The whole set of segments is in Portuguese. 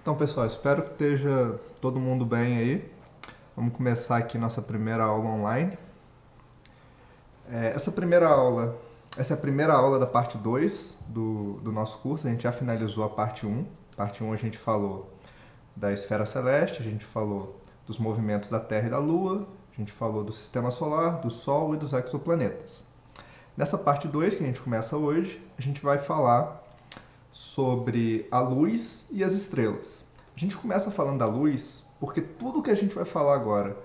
Então, pessoal, espero que esteja todo mundo bem aí. Vamos começar aqui nossa primeira aula online. Essa é a primeira aula da parte 2 do nosso curso. A gente já finalizou a parte 1. Parte 1 a gente falou da esfera celeste, a gente falou dos movimentos da Terra e da Lua, a gente falou do sistema solar, do Sol e dos exoplanetas. Nessa parte 2 que a gente começa hoje, a gente vai falar sobre a luz e as estrelas. A gente começa falando da luz porque tudo que a gente vai falar agora,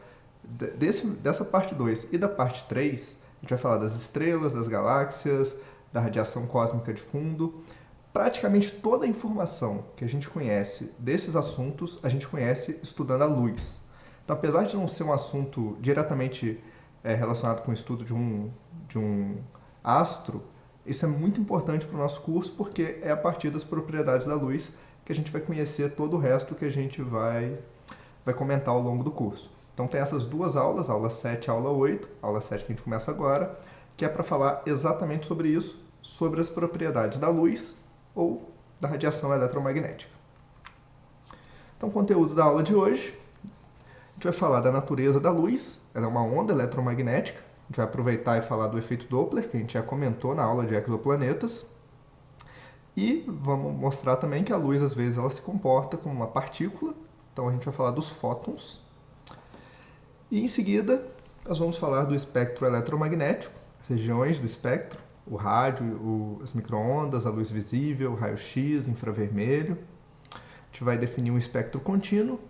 dessa parte 2 e da parte 3, a gente vai falar das estrelas, das galáxias, da radiação cósmica de fundo. Praticamente toda a informação que a gente conhece desses assuntos, a gente conhece estudando a luz. Então, apesar de não ser um assunto diretamente relacionado com o estudo de um astro, isso é muito importante para o nosso curso porque é a partir das propriedades da luz que a gente vai conhecer todo o resto que a gente vai comentar ao longo do curso. Então tem essas duas aulas, aula 7 e aula 8, aula 7 que a gente começa agora, que é para falar exatamente sobre isso, sobre as propriedades da luz ou da radiação eletromagnética. Então, o conteúdo da aula de hoje, a gente vai falar da natureza da luz, ela é uma onda eletromagnética. A gente vai aproveitar e falar do efeito Doppler, que a gente já comentou na aula de exoplanetas. E vamos mostrar também que a luz, às vezes, ela se comporta como uma partícula. Então, a gente vai falar dos fótons. E, em seguida, nós vamos falar do espectro eletromagnético, as regiões do espectro, o rádio, as micro-ondas, a luz visível, raio-x, infravermelho. A gente vai definir um espectro contínuo.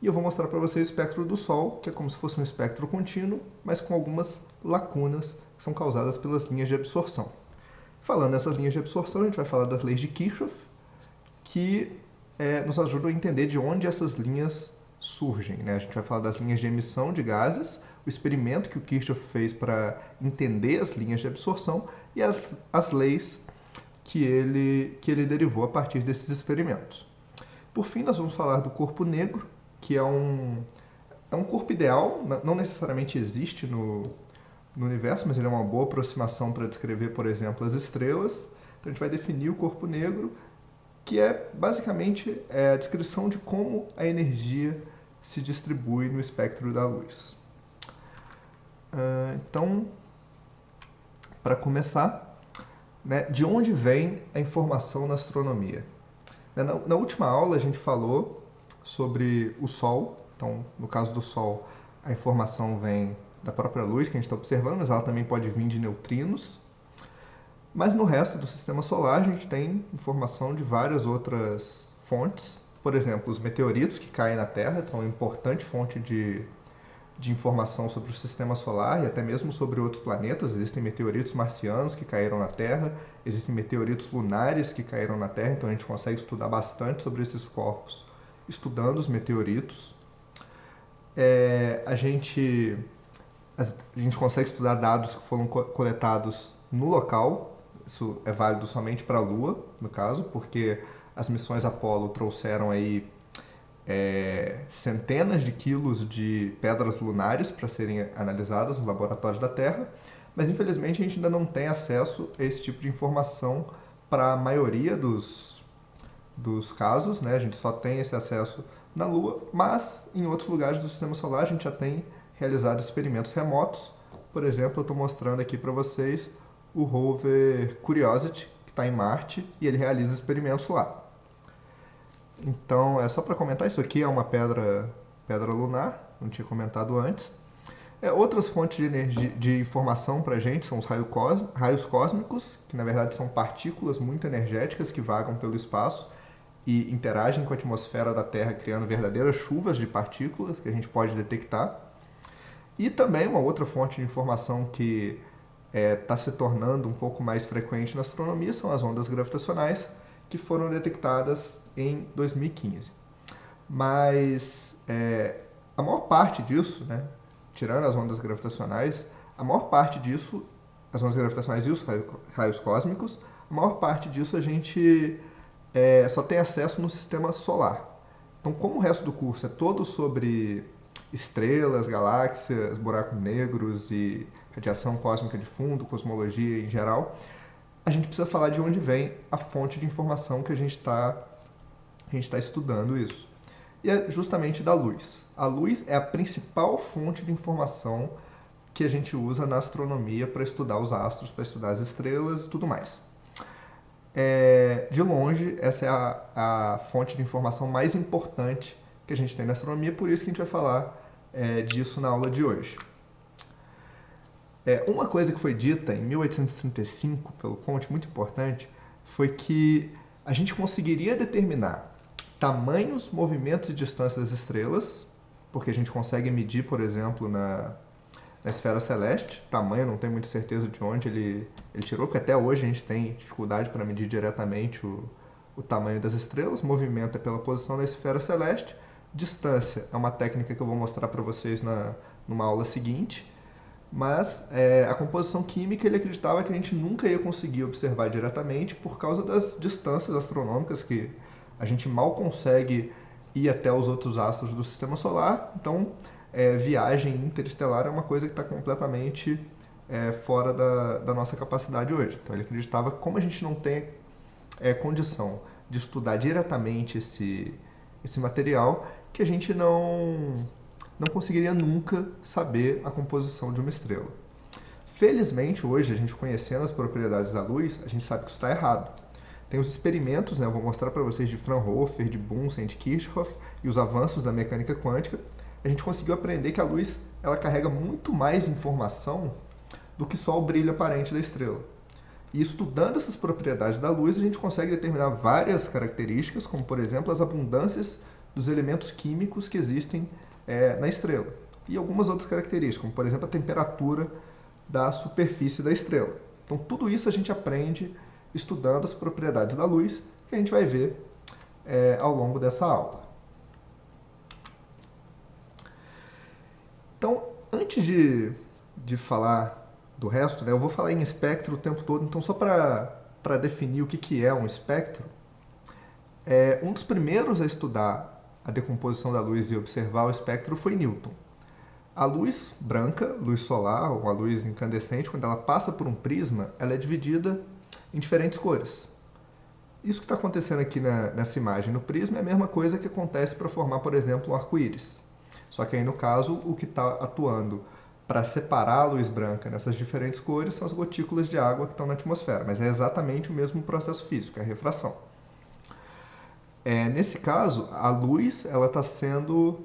E eu vou mostrar para vocês o espectro do Sol, que é como se fosse um espectro contínuo, mas com algumas lacunas que são causadas pelas linhas de absorção. Falando nessas linhas de absorção, a gente vai falar das leis de Kirchhoff, que nos ajudam a entender de onde essas linhas surgem. Né? A gente vai falar das linhas de emissão de gases, o experimento que o Kirchhoff fez para entender as linhas de absorção e as leis que ele derivou a partir desses experimentos. Por fim, nós vamos falar do corpo negro, que é um corpo ideal, não necessariamente existe no universo, mas ele é uma boa aproximação para descrever, por exemplo, as estrelas. Então a gente vai definir o corpo negro, que é basicamente a descrição de como a energia se distribui no espectro da luz. Então, para começar, né, de onde vem a informação na astronomia? Na última aula a gente falou sobre o Sol. Então, no caso do Sol, a informação vem da própria luz que a gente está observando, mas ela também pode vir de neutrinos. Mas no resto do sistema solar, a gente tem informação de várias outras fontes. Por exemplo, os meteoritos que caem na Terra são uma importante fonte de informação sobre o sistema solar e até mesmo sobre outros planetas. Existem meteoritos marcianos que caíram na Terra, existem meteoritos lunares que caíram na Terra, então a gente consegue estudar bastante sobre esses corpos estudando os meteoritos. A gente consegue estudar dados que foram coletados no local. Isso é válido somente para a Lua, no caso, porque as missões Apollo trouxeram aí centenas de quilos de pedras lunares para serem analisadas no laboratório da Terra, mas infelizmente a gente ainda não tem acesso a esse tipo de informação para a maioria dos casos, né? A gente só tem esse acesso na Lua, mas em outros lugares do Sistema Solar a gente já tem realizado experimentos remotos. Por exemplo, eu estou mostrando aqui para vocês o rover Curiosity, que está em Marte, e ele realiza experimentos lá. Então, só para comentar, isso aqui é uma pedra lunar, não tinha comentado antes. Outras fontes de energia, de informação para a gente são os raios cósmicos, que na verdade são partículas muito energéticas que vagam pelo espaço e interagem com a atmosfera da Terra, criando verdadeiras chuvas de partículas que a gente pode detectar. E também uma outra fonte de informação que está se tornando um pouco mais frequente na astronomia são as ondas gravitacionais, que foram detectadas em 2015. Mas a maior parte disso, né, tirando as ondas gravitacionais, a maior parte disso, as ondas gravitacionais e os raios cósmicos, a maior parte disso a gente só tem acesso no sistema solar. Então, como o resto do curso é todo sobre estrelas, galáxias, buracos negros e radiação cósmica de fundo, cosmologia em geral, a gente precisa falar de onde vem a fonte de informação que a gente está a gente está estudando isso. E é justamente da luz. A luz é a principal fonte de informação que a gente usa na astronomia para estudar os astros, para estudar as estrelas e tudo mais. De longe, essa é a fonte de informação mais importante que a gente tem na astronomia, por isso que a gente vai falar disso na aula de hoje. Uma coisa que foi dita em 1835 pelo Comte, muito importante, foi que a gente conseguiria determinar tamanhos, movimentos e distâncias das estrelas, porque a gente consegue medir, por exemplo, na esfera celeste. Tamanho, não tenho muita certeza de onde ele tirou, porque até hoje a gente tem dificuldade para medir diretamente o tamanho das estrelas. Movimento é pela posição da esfera celeste. Distância é uma técnica que eu vou mostrar para vocês numa aula seguinte. Mas a composição química, ele acreditava que a gente nunca ia conseguir observar diretamente por causa das distâncias astronômicas, que a gente mal consegue ir até os outros astros do sistema solar. Então, viagem interestelar é uma coisa que está completamente fora da nossa capacidade hoje. Então, ele acreditava que como a gente não tem condição de estudar diretamente esse material, que a gente não conseguiria nunca saber a composição de uma estrela. Felizmente, hoje, a gente conhecendo as propriedades da luz, a gente sabe que isso está errado. Tem os experimentos, eu vou mostrar para vocês, de Fraunhofer, de Bunsen, de Kirchhoff, e os avanços da mecânica quântica. A gente conseguiu aprender que a luz ela carrega muito mais informação do que só o brilho aparente da estrela. E estudando essas propriedades da luz, a gente consegue determinar várias características, como, por exemplo, as abundâncias dos elementos químicos que existem na estrela. E algumas outras características, como por exemplo a temperatura da superfície da estrela. Então tudo isso a gente aprende estudando as propriedades da luz, que a gente vai ver ao longo dessa aula. Então, antes de falar do resto, eu vou falar em espectro o tempo todo, então só para definir o que é um espectro, um dos primeiros a estudar a decomposição da luz e observar o espectro foi Newton. A luz branca, luz solar, ou a luz incandescente, quando ela passa por um prisma, ela é dividida em diferentes cores. Isso que está acontecendo aqui nessa imagem no prisma é a mesma coisa que acontece para formar, por exemplo, um arco-íris. Só que aí, no caso, o que está atuando para separar a luz branca nessas diferentes cores são as gotículas de água que estão na atmosfera, mas é exatamente o mesmo processo físico, é a refração. Nesse caso, a luz está sendo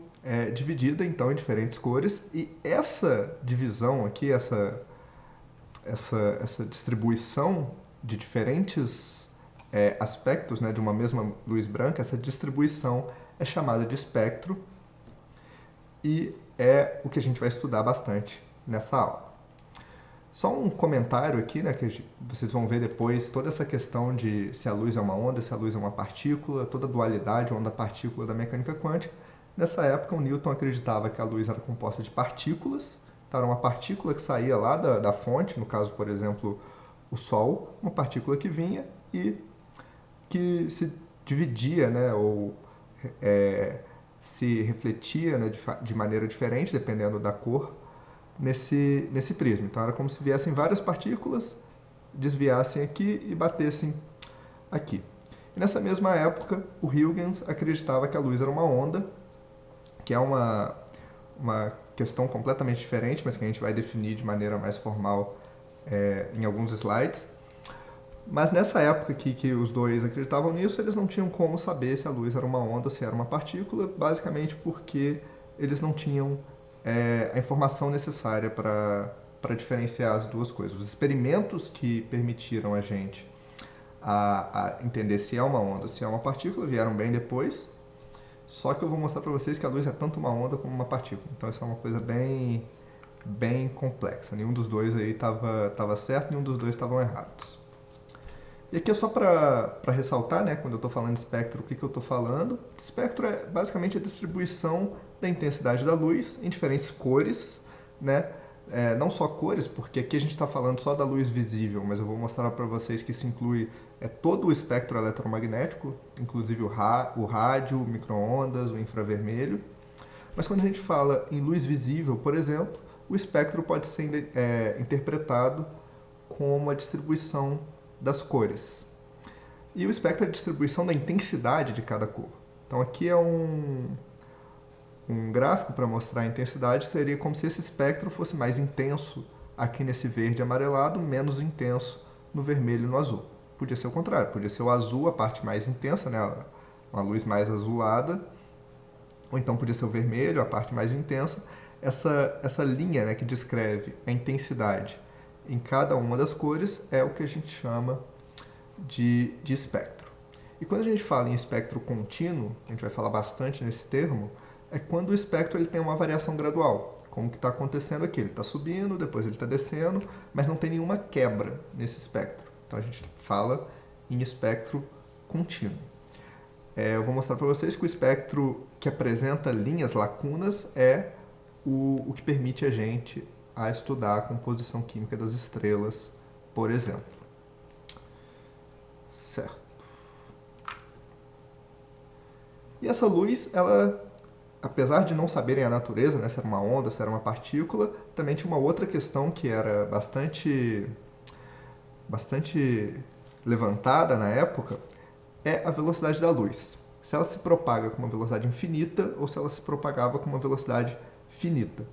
dividida então em diferentes cores, e essa divisão aqui, essa distribuição de diferentes aspectos de uma mesma luz branca, essa distribuição é chamada de espectro, e é o que a gente vai estudar bastante nessa aula. Só um comentário aqui, que vocês vão ver depois, toda essa questão de se a luz é uma onda, se a luz é uma partícula, toda a dualidade onda-partícula da mecânica quântica. Nessa época, o Newton acreditava que a luz era composta de partículas, então era uma partícula que saía lá da fonte, no caso, por exemplo, o Sol, uma partícula que vinha e que se dividia, ou se refletia de maneira diferente, dependendo da cor, nesse prisma. Então era como se viessem várias partículas, desviassem aqui e batessem aqui. E nessa mesma época, o Huygens acreditava que a luz era uma onda, que é uma questão completamente diferente, mas que a gente vai definir de maneira mais formal em alguns slides. Mas nessa época que os dois acreditavam nisso, eles não tinham como saber se a luz era uma onda ou se era uma partícula, basicamente porque eles não tinham a informação necessária para diferenciar as duas coisas. Os experimentos que permitiram a gente a entender se é uma onda ou se é uma partícula vieram bem depois, só que eu vou mostrar para vocês que a luz é tanto uma onda como uma partícula. Então isso é uma coisa bem complexa. Nenhum dos dois aí estava certo, nenhum dos dois estavam errados. E aqui é só para ressaltar, quando eu estou falando de espectro, o que eu estou falando. Espectro é basicamente a distribuição da intensidade da luz em diferentes cores, não só cores, porque aqui a gente está falando só da luz visível, mas eu vou mostrar para vocês que isso inclui todo o espectro eletromagnético, inclusive o rádio, o micro-ondas, o infravermelho. Mas quando a gente fala em luz visível, por exemplo, o espectro pode ser interpretado como a distribuição das cores. E o espectro é a distribuição da intensidade de cada cor. Então aqui é um gráfico para mostrar a intensidade, seria como se esse espectro fosse mais intenso aqui nesse verde amarelado, menos intenso no vermelho e no azul. Podia ser o contrário, podia ser o azul a parte mais intensa, né? Uma luz mais azulada, ou então podia ser o vermelho, a parte mais intensa. Essa linha, né, que descreve a intensidade em cada uma das cores é o que a gente chama de espectro. E quando a gente fala em espectro contínuo, a gente vai falar bastante nesse termo, é quando o espectro ele tem uma variação gradual, como que está acontecendo aqui. Ele está subindo, depois ele está descendo, mas não tem nenhuma quebra nesse espectro. Então a gente fala em espectro contínuo. Eu vou mostrar para vocês que o espectro que apresenta linhas, lacunas, é o que permite a gente a estudar a composição química das estrelas, por exemplo. Certo. E essa luz, ela, apesar de não saberem a natureza, né, se era uma onda, se era uma partícula, também tinha uma outra questão que era bastante levantada na época, é a velocidade da luz. Se ela se propaga com uma velocidade infinita ou se ela se propagava com uma velocidade finita.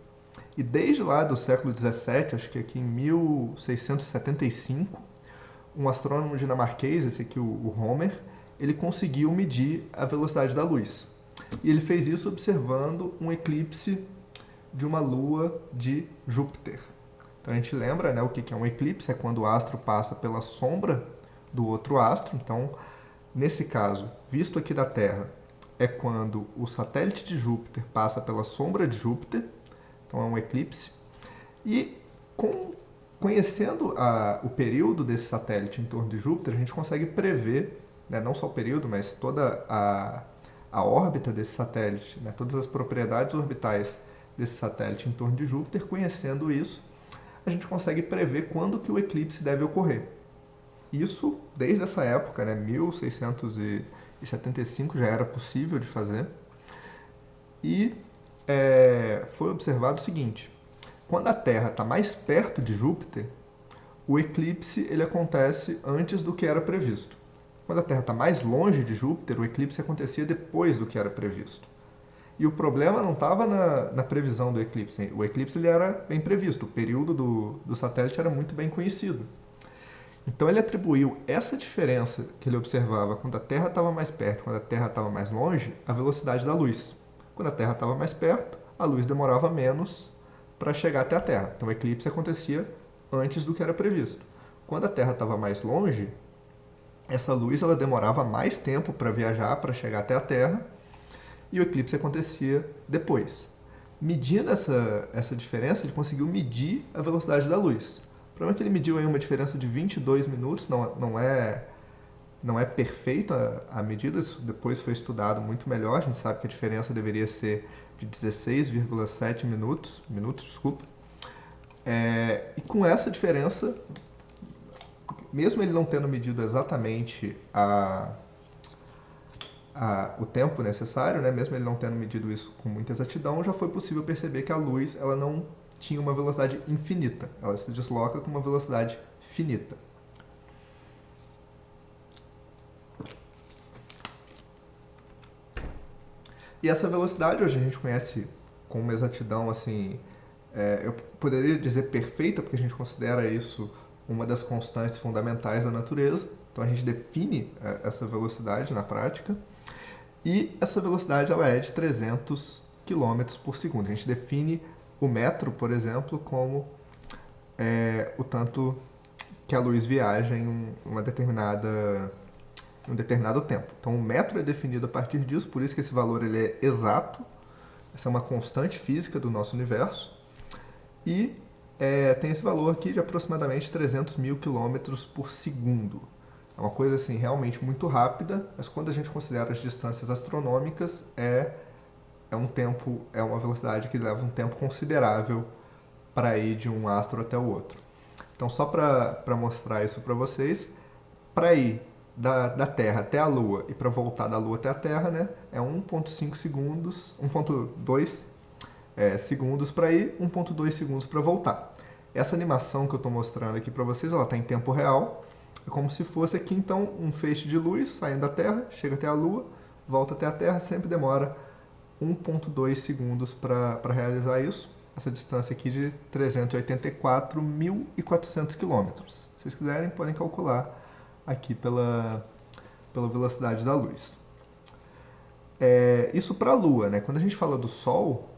E desde lá do século XVII, acho que aqui em 1675, um astrônomo dinamarquês, esse aqui, o Homer, ele conseguiu medir a velocidade da luz. E ele fez isso observando um eclipse de uma lua de Júpiter. Então a gente lembra, né, o que é um eclipse? É quando o astro passa pela sombra do outro astro. Então, nesse caso, visto aqui da Terra, é quando o satélite de Júpiter passa pela sombra de Júpiter. Então é um eclipse. E conhecendo o período desse satélite em torno de Júpiter, a gente consegue prever, né, não só o período, mas toda a órbita desse satélite, né, todas as propriedades orbitais desse satélite em torno de Júpiter. Conhecendo isso, a gente consegue prever quando que o eclipse deve ocorrer. Isso, desde essa época, né, 1675, já era possível de fazer. E foi observado o seguinte: quando a Terra está mais perto de Júpiter, o eclipse ele acontece antes do que era previsto. Quando a Terra está mais longe de Júpiter, o eclipse acontecia depois do que era previsto. E o problema não estava na previsão do eclipse. O eclipse ele era bem previsto, o período do satélite era muito bem conhecido. Então ele atribuiu essa diferença que ele observava quando a Terra estava mais perto, quando a Terra estava mais longe, à velocidade da luz. Quando a Terra estava mais perto, a luz demorava menos para chegar até a Terra. Então o eclipse acontecia antes do que era previsto. Quando a Terra estava mais longe, essa luz ela demorava mais tempo para viajar, para chegar até a Terra, e o eclipse acontecia depois. Medindo essa diferença, ele conseguiu medir a velocidade da luz. O problema é que ele mediu aí uma diferença de 22 minutos, não é perfeita a medida, isso depois foi estudado muito melhor, a gente sabe que a diferença deveria ser de 16,7 minutos, e com essa diferença, mesmo ele não tendo medido exatamente o tempo necessário, né, mesmo ele não tendo medido isso com muita exatidão, já foi possível perceber que a luz ela não tinha uma velocidade infinita, ela se desloca com uma velocidade finita. E essa velocidade hoje a gente conhece com uma exatidão assim, eu poderia dizer perfeita, porque a gente considera isso uma das constantes fundamentais da natureza. Então a gente define essa velocidade na prática. E essa velocidade ela é de 300 km por segundo. A gente define o metro, por exemplo, como o tanto que a luz viaja em um determinado tempo. Então o metro é definido a partir disso, por isso que esse valor ele é exato. Essa é uma constante física do nosso universo. E tem esse valor aqui de aproximadamente 300 mil quilômetros por segundo. É uma coisa assim realmente muito rápida, mas quando a gente considera as distâncias astronômicas, é uma velocidade que leva um tempo considerável para ir de um astro até o outro. Então, só para mostrar isso para vocês, para ir da Terra até a Lua e para voltar da Lua até a Terra, né, é 1,5 segundos, 1,2 segundos para ir, 1,2 segundos para voltar. Essa animação que eu estou mostrando aqui para vocês, ela está em tempo real. É como se fosse aqui, então, um feixe de luz saindo da Terra, chega até a Lua, volta até a Terra, sempre demora 1,2 segundos para realizar isso. Essa distância aqui de 384.400 quilômetros. Se vocês quiserem, podem calcular aqui pela velocidade da luz. Isso para a Lua, né? Quando a gente fala do Sol,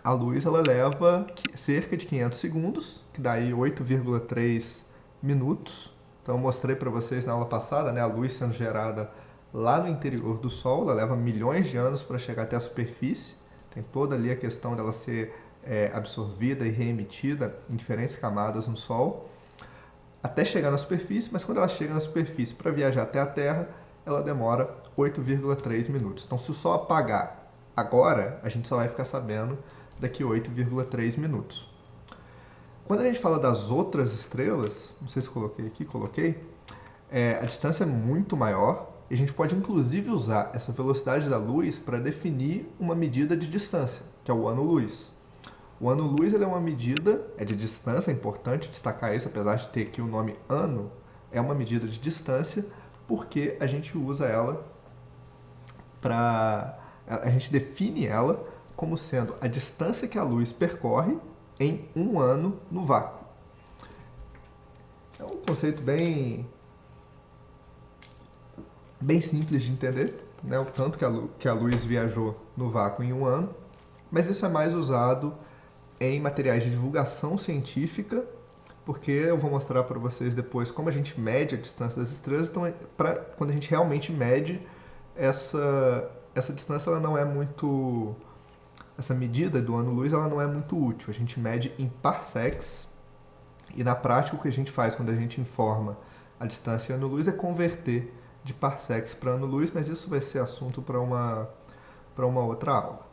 a luz ela leva cerca de 500 segundos, que dá aí 8,3 minutos. Então eu mostrei para vocês na aula passada, né, a luz sendo gerada lá no interior do Sol, ela leva milhões de anos para chegar até a superfície. Tem toda ali a questão dela ser absorvida e reemitida em diferentes camadas no Sol, até chegar na superfície, mas quando ela chega na superfície para viajar até a Terra, ela demora 8,3 minutos. Então se o Sol apagar agora, a gente só vai ficar sabendo daqui 8,3 minutos. Quando a gente fala das outras estrelas, não sei se coloquei aqui, a distância é muito maior e a gente pode inclusive usar essa velocidade da luz para definir uma medida de distância, que é o ano-luz. O ano-luz é uma medida de distância, é importante destacar isso, apesar de ter aqui o nome ano, é uma medida de distância porque a gente usa ela a gente define ela como sendo a distância que a luz percorre em um ano no vácuo. É um conceito bem simples de entender, né? O tanto que a luz viajou no vácuo em um ano, mas isso é mais usado em materiais de divulgação científica, porque eu vou mostrar para vocês depois como a gente mede a distância das estrelas. Então, quando a gente realmente mede essa distância, ela não é muito... Essa medida do ano-luz ela não é muito útil. A gente mede em parsecs e na prática o que a gente faz quando a gente informa a distância ano-luz é converter de parsecs para ano-luz, mas isso vai ser assunto para uma outra aula.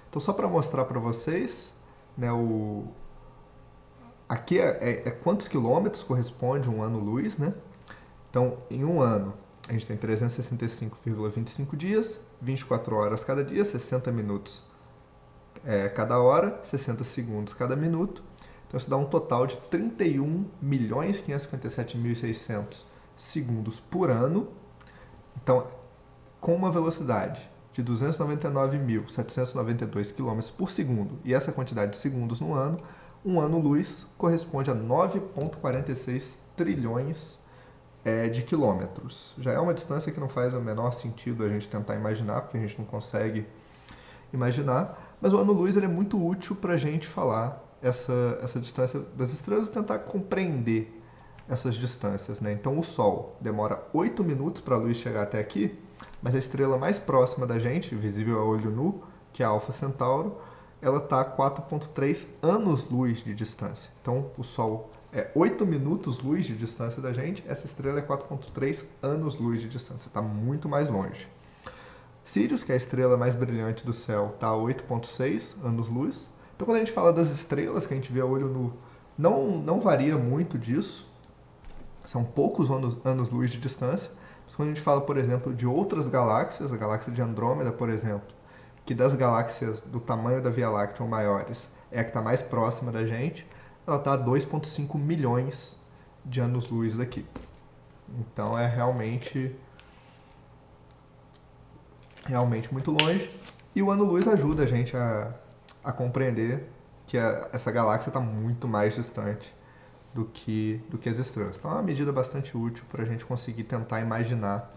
Então só para mostrar para vocês, né, aqui é quantos quilômetros corresponde um ano-luz, né? Então em um ano a gente tem 365,25 dias, 24 horas cada dia, 60 minutos cada hora, 60 segundos cada minuto. Então isso dá um total de 31.557.600 segundos por ano. Então, com uma velocidade de 299.792 km por segundo e essa quantidade de segundos no ano, um ano-luz corresponde a 9,46 trilhões de quilômetros. Já é uma distância que não faz o menor sentido a gente tentar imaginar, porque a gente não consegue imaginar, mas o ano-luz é muito útil para a gente falar essa distância das estrelas e tentar compreender essas distâncias, né? Então o Sol demora 8 minutos para a luz chegar até aqui, mas a estrela mais próxima da gente, visível a olho nu, que é a Alfa Centauro, ela está a 4,3 anos-luz de distância. Então o Sol é 8 minutos-luz de distância da gente, essa estrela é 4,3 anos-luz de distância, está muito mais longe. Sirius, que é a estrela mais brilhante do céu, está a 8,6 anos-luz. Então, quando a gente fala das estrelas que a gente vê a olho nu, não varia muito disso. São poucos anos-luz de distância. Mas quando a gente fala, por exemplo, de outras galáxias, a galáxia de Andrômeda, por exemplo, que das galáxias do tamanho da Via Láctea ou maiores é a que está mais próxima da gente, ela está a 2,5 milhões de anos-luz daqui. Então, é realmente muito longe, e o ano-luz ajuda a gente a compreender que essa galáxia está muito mais distante do que as estrelas. Então é uma medida bastante útil para a gente conseguir tentar imaginar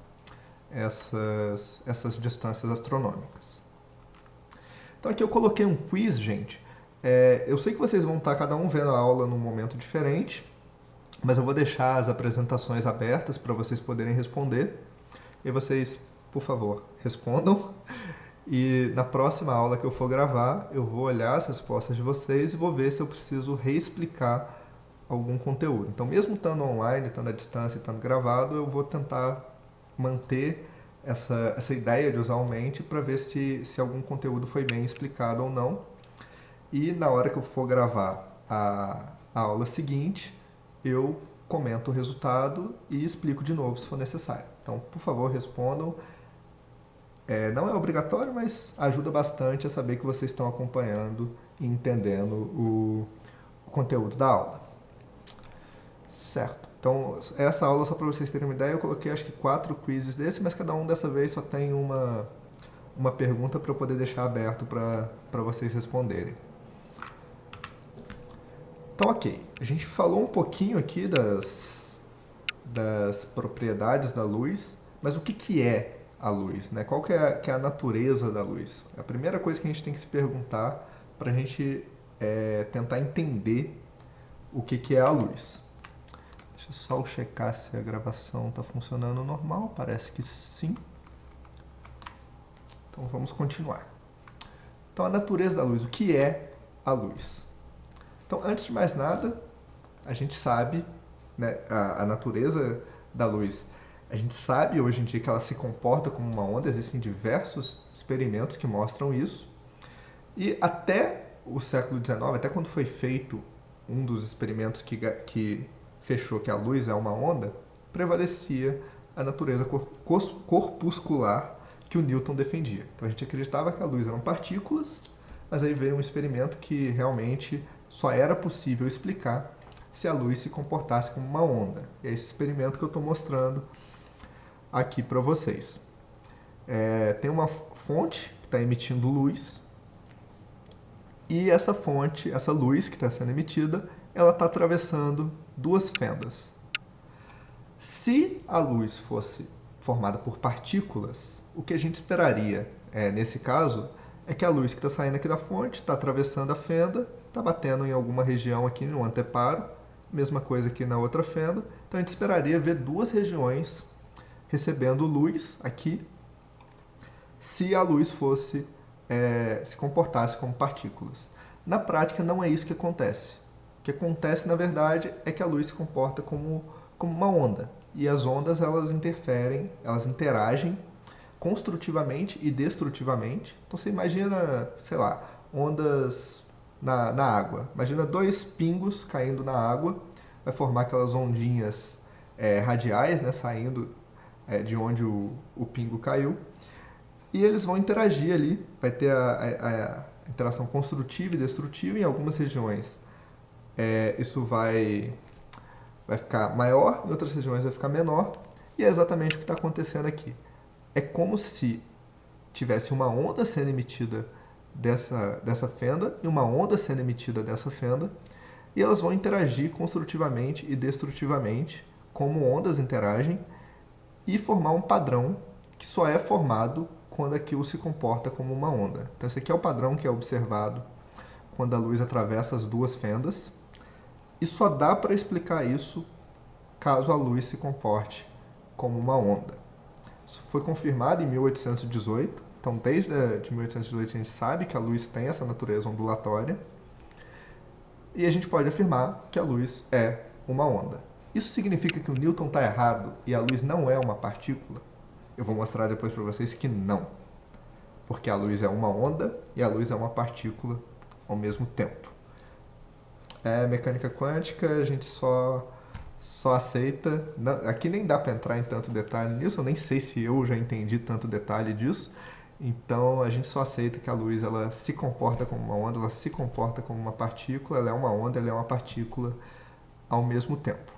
essas distâncias astronômicas. Então aqui eu coloquei um quiz, gente. Eu sei que vocês vão estar cada um vendo a aula num momento diferente, mas eu vou deixar as apresentações abertas para vocês poderem responder, e vocês, por favor, respondam. E na próxima aula que eu for gravar, eu vou olhar as respostas de vocês e vou ver se eu preciso reexplicar algum conteúdo. Então, mesmo estando online, estando à distância, estando gravado, eu vou tentar manter essa ideia de usar o Mente para ver se algum conteúdo foi bem explicado ou não. E na hora que eu for gravar a aula seguinte, eu comento o resultado e explico de novo se for necessário. Então, por favor, respondam. Não é obrigatório, mas ajuda bastante a saber que vocês estão acompanhando e entendendo o conteúdo da aula. Certo. Então, essa aula, só para vocês terem uma ideia, eu coloquei acho que 4 quizzes desse, mas cada um dessa vez só tem uma pergunta para eu poder deixar aberto para vocês responderem. Então, ok, a gente falou um pouquinho aqui das propriedades da luz, mas o que é a luz, né? Qual que é a natureza da luz? A primeira coisa que a gente tem que se perguntar para a gente tentar entender o que é a luz. Deixa eu só checar se a gravação está funcionando normal, parece que sim. Então vamos continuar. Então a natureza da luz, o que é a luz? Então antes de mais nada, a gente sabe, né, a natureza da luz. A gente sabe hoje em dia que ela se comporta como uma onda, existem diversos experimentos que mostram isso. E até o século XIX, até quando foi feito um dos experimentos que fechou que a luz é uma onda, prevalecia a natureza corpuscular que o Newton defendia. Então a gente acreditava que a luz eram partículas, mas aí veio um experimento que realmente só era possível explicar se a luz se comportasse como uma onda. E é esse experimento que eu estou mostrando aqui para vocês. Tem uma fonte que está emitindo luz, e essa fonte, essa luz que está sendo emitida, ela está atravessando duas fendas. Se a luz fosse formada por partículas, o que a gente esperaria nesse caso é que a luz que está saindo aqui da fonte está atravessando a fenda, está batendo em alguma região aqui no anteparo, mesma coisa aqui na outra fenda. Então a gente esperaria ver duas regiões recebendo luz aqui, se a luz fosse se comportasse como partículas. Na prática não é isso que acontece. O que acontece, na verdade, é que a luz se comporta como uma onda. E as ondas, elas interagem construtivamente e destrutivamente. Então você imagina, sei lá, ondas na água. Imagina 2 pingos caindo na água, vai formar aquelas ondinhas radiais, né, saindo de onde o pingo caiu. E eles vão interagir ali, vai ter a interação construtiva e destrutiva. Em algumas regiões isso vai ficar maior, em outras regiões vai ficar menor, e é exatamente o que está acontecendo aqui. É como se tivesse uma onda sendo emitida dessa fenda e uma onda sendo emitida dessa fenda, e elas vão interagir construtivamente e destrutivamente, como ondas interagem, e formar um padrão que só é formado quando aquilo se comporta como uma onda. Então esse aqui é o padrão que é observado quando a luz atravessa as duas fendas, e só dá para explicar isso caso a luz se comporte como uma onda. Isso foi confirmado em 1818, então desde 1818 a gente sabe que a luz tem essa natureza ondulatória, e a gente pode afirmar que a luz é uma onda. Isso significa que o Newton está errado e a luz não é uma partícula? Eu vou mostrar depois para vocês que não, porque a luz é uma onda e a luz é uma partícula ao mesmo tempo. Mecânica quântica, a gente só aceita. Não, aqui nem dá para entrar em tanto detalhe nisso, eu nem sei se eu já entendi tanto detalhe disso. Então a gente só aceita que a luz ela se comporta como uma onda, ela se comporta como uma partícula, ela é uma onda, ela é uma partícula ao mesmo tempo.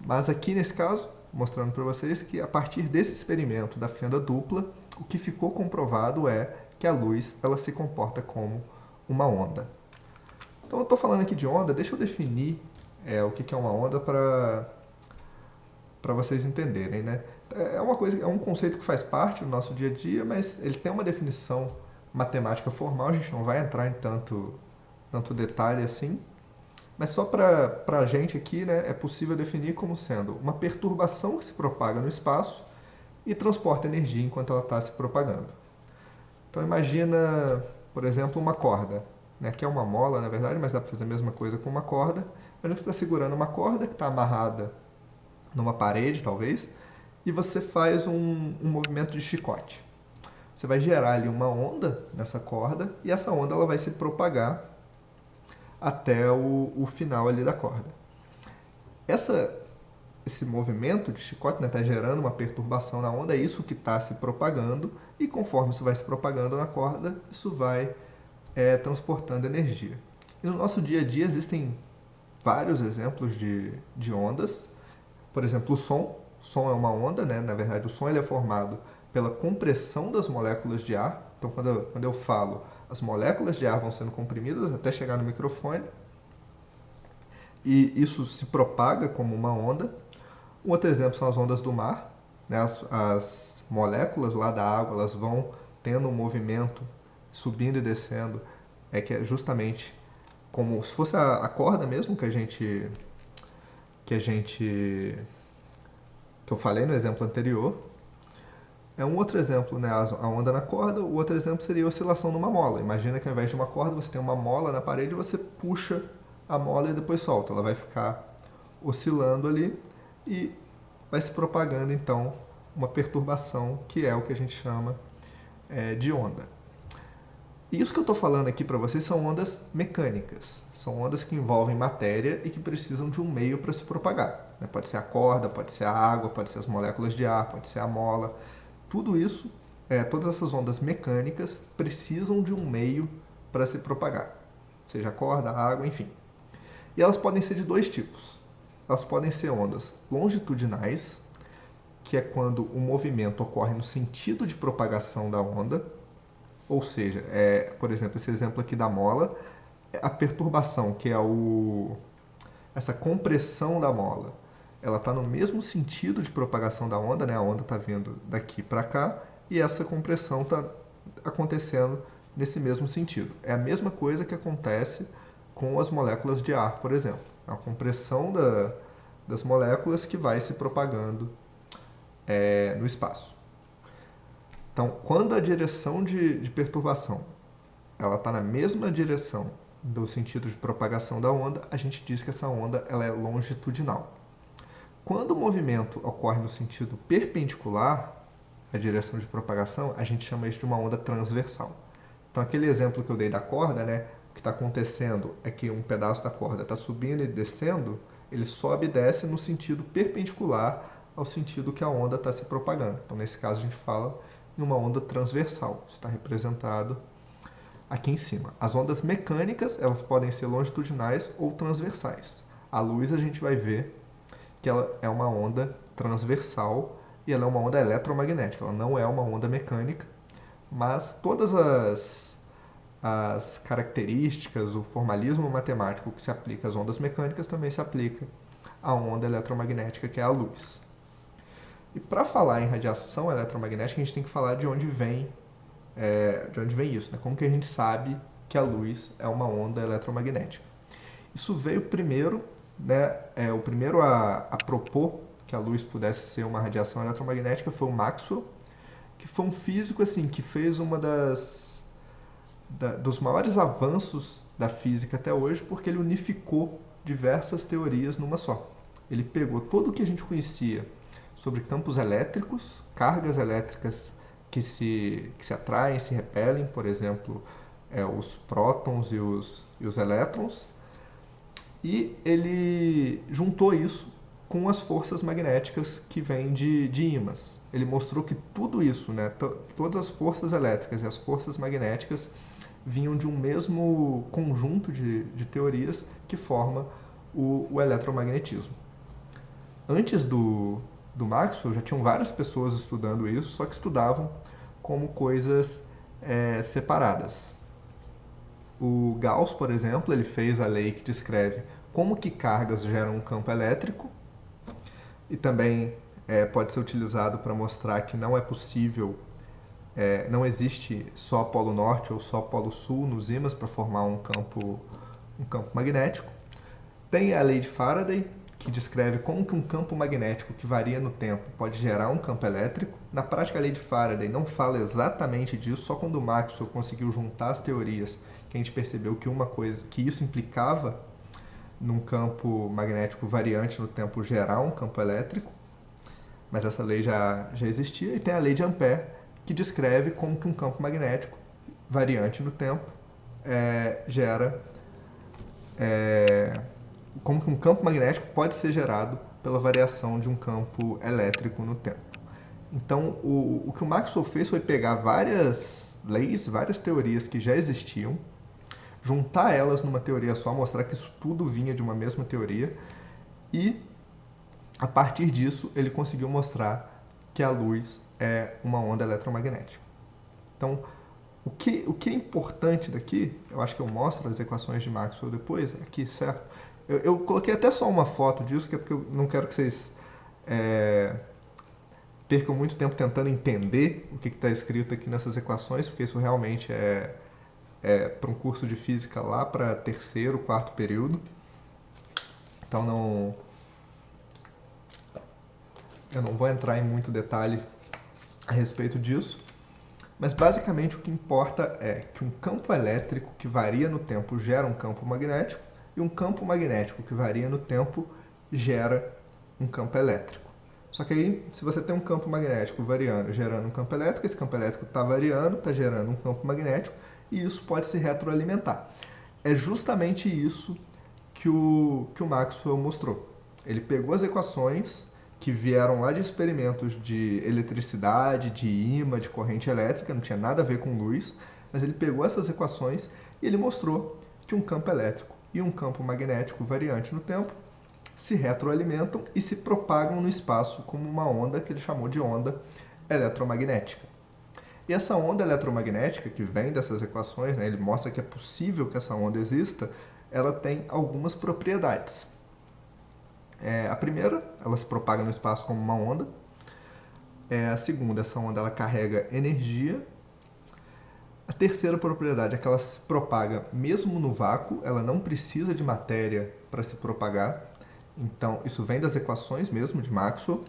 Mas aqui nesse caso, mostrando para vocês que a partir desse experimento da fenda dupla, o que ficou comprovado é que a luz ela se comporta como uma onda. Então eu estou falando aqui de onda, deixa eu definir o que é uma onda para vocês entenderem, né? É um conceito que faz parte do nosso dia a dia, mas ele tem uma definição matemática formal, a gente não vai entrar em tanto detalhe assim. Mas só para a gente aqui, né, é possível definir como sendo uma perturbação que se propaga no espaço e transporta energia enquanto ela está se propagando. Então imagina, por exemplo, uma corda. Né? Aqui é uma mola, na verdade, mas dá para fazer a mesma coisa com uma corda. Imagina que você está segurando uma corda que está amarrada numa parede, talvez, e você faz um movimento de chicote. Você vai gerar ali uma onda nessa corda e essa onda ela vai se propagar até o final ali da corda. Esse movimento de chicote está gerando uma perturbação na onda, é isso que está se propagando, e conforme isso vai se propagando na corda, isso vai transportando energia. E no nosso dia a dia existem vários exemplos de ondas. Por exemplo, o som é uma onda, né? Na verdade, o som ele é formado pela compressão das moléculas de ar. Então, quando eu falo, as moléculas de ar vão sendo comprimidas até chegar no microfone, e isso se propaga como uma onda. Um outro exemplo são as ondas do mar, né? As moléculas lá da água, elas vão tendo um movimento subindo e descendo, que é justamente como se fosse a corda mesmo que eu falei no exemplo anterior. É um outro exemplo, né? A onda na corda. O outro exemplo seria a oscilação numa mola. Imagina que ao invés de uma corda, você tem uma mola na parede e você puxa a mola e depois solta. Ela vai ficar oscilando ali e vai se propagando, então, uma perturbação, que é o que a gente chama de onda. E isso que eu estou falando aqui para vocês são ondas mecânicas. São ondas que envolvem matéria e que precisam de um meio para se propagar. Pode ser a corda, pode ser a água, pode ser as moléculas de ar, pode ser a mola. Tudo isso, todas essas ondas mecânicas precisam de um meio para se propagar. Seja a corda, a água, enfim. E elas podem ser de dois tipos. Elas podem ser ondas longitudinais, que é quando o movimento ocorre no sentido de propagação da onda. Ou seja, por exemplo, esse exemplo aqui da mola, a perturbação, que é essa compressão da mola, ela está no mesmo sentido de propagação da onda, né? A onda está vindo daqui para cá e essa compressão está acontecendo nesse mesmo sentido. É a mesma coisa que acontece com as moléculas de ar, por exemplo. A compressão das moléculas que vai se propagando no espaço. Então, quando a direção de perturbação ela está na mesma direção do sentido de propagação da onda, a gente diz que essa onda ela é longitudinal. Quando o movimento ocorre no sentido perpendicular à direção de propagação, a gente chama isso de uma onda transversal. Então, aquele exemplo que eu dei da corda, né, o que está acontecendo é que um pedaço da corda está subindo e descendo, ele sobe e desce no sentido perpendicular ao sentido que a onda está se propagando. Então, nesse caso, a gente fala em uma onda transversal. Está representado aqui em cima. As ondas mecânicas, elas podem ser longitudinais ou transversais. A luz a gente vai ver que ela é uma onda transversal e ela é uma onda eletromagnética. Ela não é uma onda mecânica, mas todas as características, o formalismo matemático que se aplica às ondas mecânicas também se aplica à onda eletromagnética, que é a luz. E para falar em radiação eletromagnética, a gente tem que falar de onde vem isso, né? Como que a gente sabe que a luz é uma onda eletromagnética. Isso veio primeiro, né? O primeiro a propor que a luz pudesse ser uma radiação eletromagnética foi o Maxwell, que foi um físico assim que fez uma dos maiores avanços da física até hoje, porque ele unificou diversas teorias numa só. Ele pegou tudo o que a gente conhecia sobre campos elétricos, cargas elétricas que se atraem, se repelem, por exemplo, os prótons e os elétrons, e ele juntou isso com as forças magnéticas que vêm de ímãs. Ele mostrou que tudo isso, né, todas as forças elétricas e as forças magnéticas vinham de um mesmo conjunto de teorias que forma o eletromagnetismo. Antes do Maxwell, já tinham várias pessoas estudando isso, só que estudavam como coisas separadas. O Gauss, por exemplo, ele fez a lei que descreve como que cargas geram um campo elétrico e também pode ser utilizado para mostrar que não é possível, não existe só polo norte ou só polo sul nos ímãs para formar um campo magnético. Tem a lei de Faraday, que descreve como que um campo magnético que varia no tempo pode gerar um campo elétrico. Na prática, a lei de Faraday não fala exatamente disso, só quando o Maxwell conseguiu juntar as teorias que a gente percebeu que isso implicava num campo magnético variante no tempo gerar um campo elétrico, mas essa lei já existia. E tem a lei de Ampère, que descreve como que um campo magnético variante no tempo gera como que um campo magnético pode ser gerado pela variação de um campo elétrico no tempo. Então, o que o Maxwell fez foi pegar várias leis, várias teorias que já existiam, juntar elas numa teoria só, mostrar que isso tudo vinha de uma mesma teoria e A partir disso, ele conseguiu mostrar que a luz é uma onda eletromagnética. Então, o que é importante daqui, eu acho que eu mostro as equações de Maxwell depois, aqui, certo? Eu coloquei até só uma foto disso, que é porque eu não quero que vocês percam muito tempo tentando entender o que está escrito aqui nessas equações, porque isso realmente é para um curso de física lá para terceiro, quarto período. Então eu não vou entrar em muito detalhe a respeito disso, mas basicamente o que importa é que um campo elétrico que varia no tempo gera um campo magnético e um campo magnético que varia no tempo gera um campo elétrico. Só que aí, se você tem um campo magnético variando, gerando um campo elétrico, esse campo elétrico está variando, está gerando um campo magnético, e isso pode se retroalimentar. É justamente isso que o Maxwell mostrou. Ele pegou as equações que vieram lá de experimentos de eletricidade, de ímã, de corrente elétrica, não tinha nada a ver com luz, mas ele pegou essas equações e ele mostrou que um campo elétrico e um campo magnético variante no tempo se retroalimentam e se propagam no espaço como uma onda que ele chamou de onda eletromagnética. E essa onda eletromagnética, que vem dessas equações, né, ele mostra que é possível que essa onda exista, ela tem algumas propriedades. A primeira, ela se propaga no espaço como uma onda. A segunda, essa onda ela carrega energia. A terceira propriedade é que ela se propaga mesmo no vácuo, ela não precisa de matéria para se propagar. Então, isso vem das equações mesmo de Maxwell.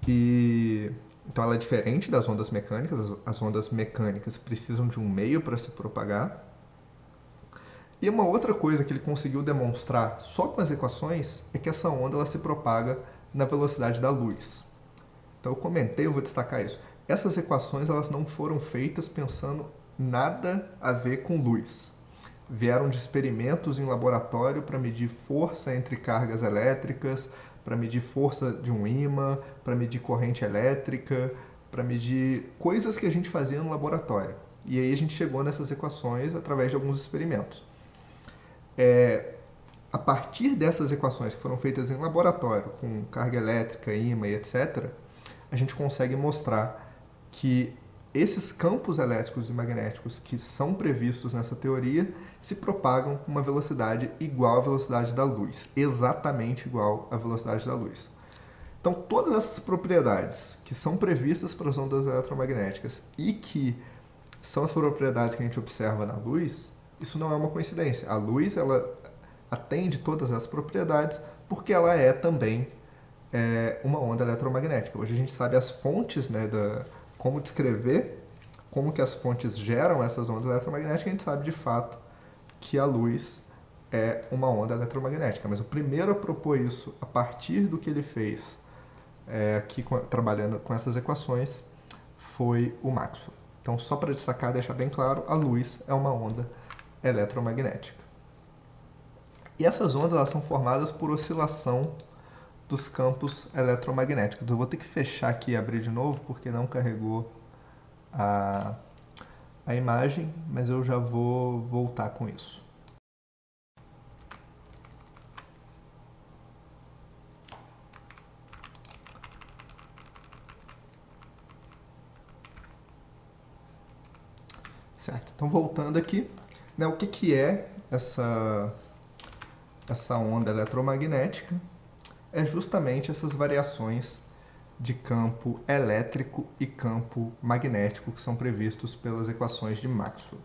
Então, ela é diferente das ondas mecânicas. As ondas mecânicas precisam de um meio para se propagar. E uma outra coisa que ele conseguiu demonstrar só com as equações é que essa onda ela se propaga na velocidade da luz. Então, eu comentei, eu vou destacar isso. Essas equações elas não foram feitas pensando nada a ver com luz. Vieram de experimentos em laboratório para medir força entre cargas elétricas, para medir força de um ímã, para medir corrente elétrica, para medir coisas que a gente fazia no laboratório. E aí a gente chegou nessas equações através de alguns experimentos. A partir dessas equações que foram feitas em laboratório, com carga elétrica, ímã e etc., a gente consegue mostrar que esses campos elétricos e magnéticos que são previstos nessa teoria se propagam com uma velocidade igual à velocidade da luz, exatamente igual à velocidade da luz. Então, todas essas propriedades que são previstas para as ondas eletromagnéticas e que são as propriedades que a gente observa na luz, isso não é uma coincidência. A luz ela atende todas essas propriedades porque ela é também uma onda eletromagnética. Hoje a gente sabe as fontes, né, como descrever como que as fontes geram essas ondas eletromagnéticas, a gente sabe de fato que a luz é uma onda eletromagnética. Mas o primeiro a propor isso a partir do que ele fez aqui trabalhando com essas equações foi o Maxwell. Então, só para destacar, deixar bem claro, a luz é uma onda eletromagnética. E essas ondas elas são formadas por oscilação dos campos eletromagnéticos. Eu vou ter que fechar aqui e abrir de novo, porque não carregou a imagem, mas eu já vou voltar com isso. Certo, então voltando aqui, né, o que é essa onda eletromagnética? É justamente essas variações de campo elétrico e campo magnético que são previstos pelas equações de Maxwell.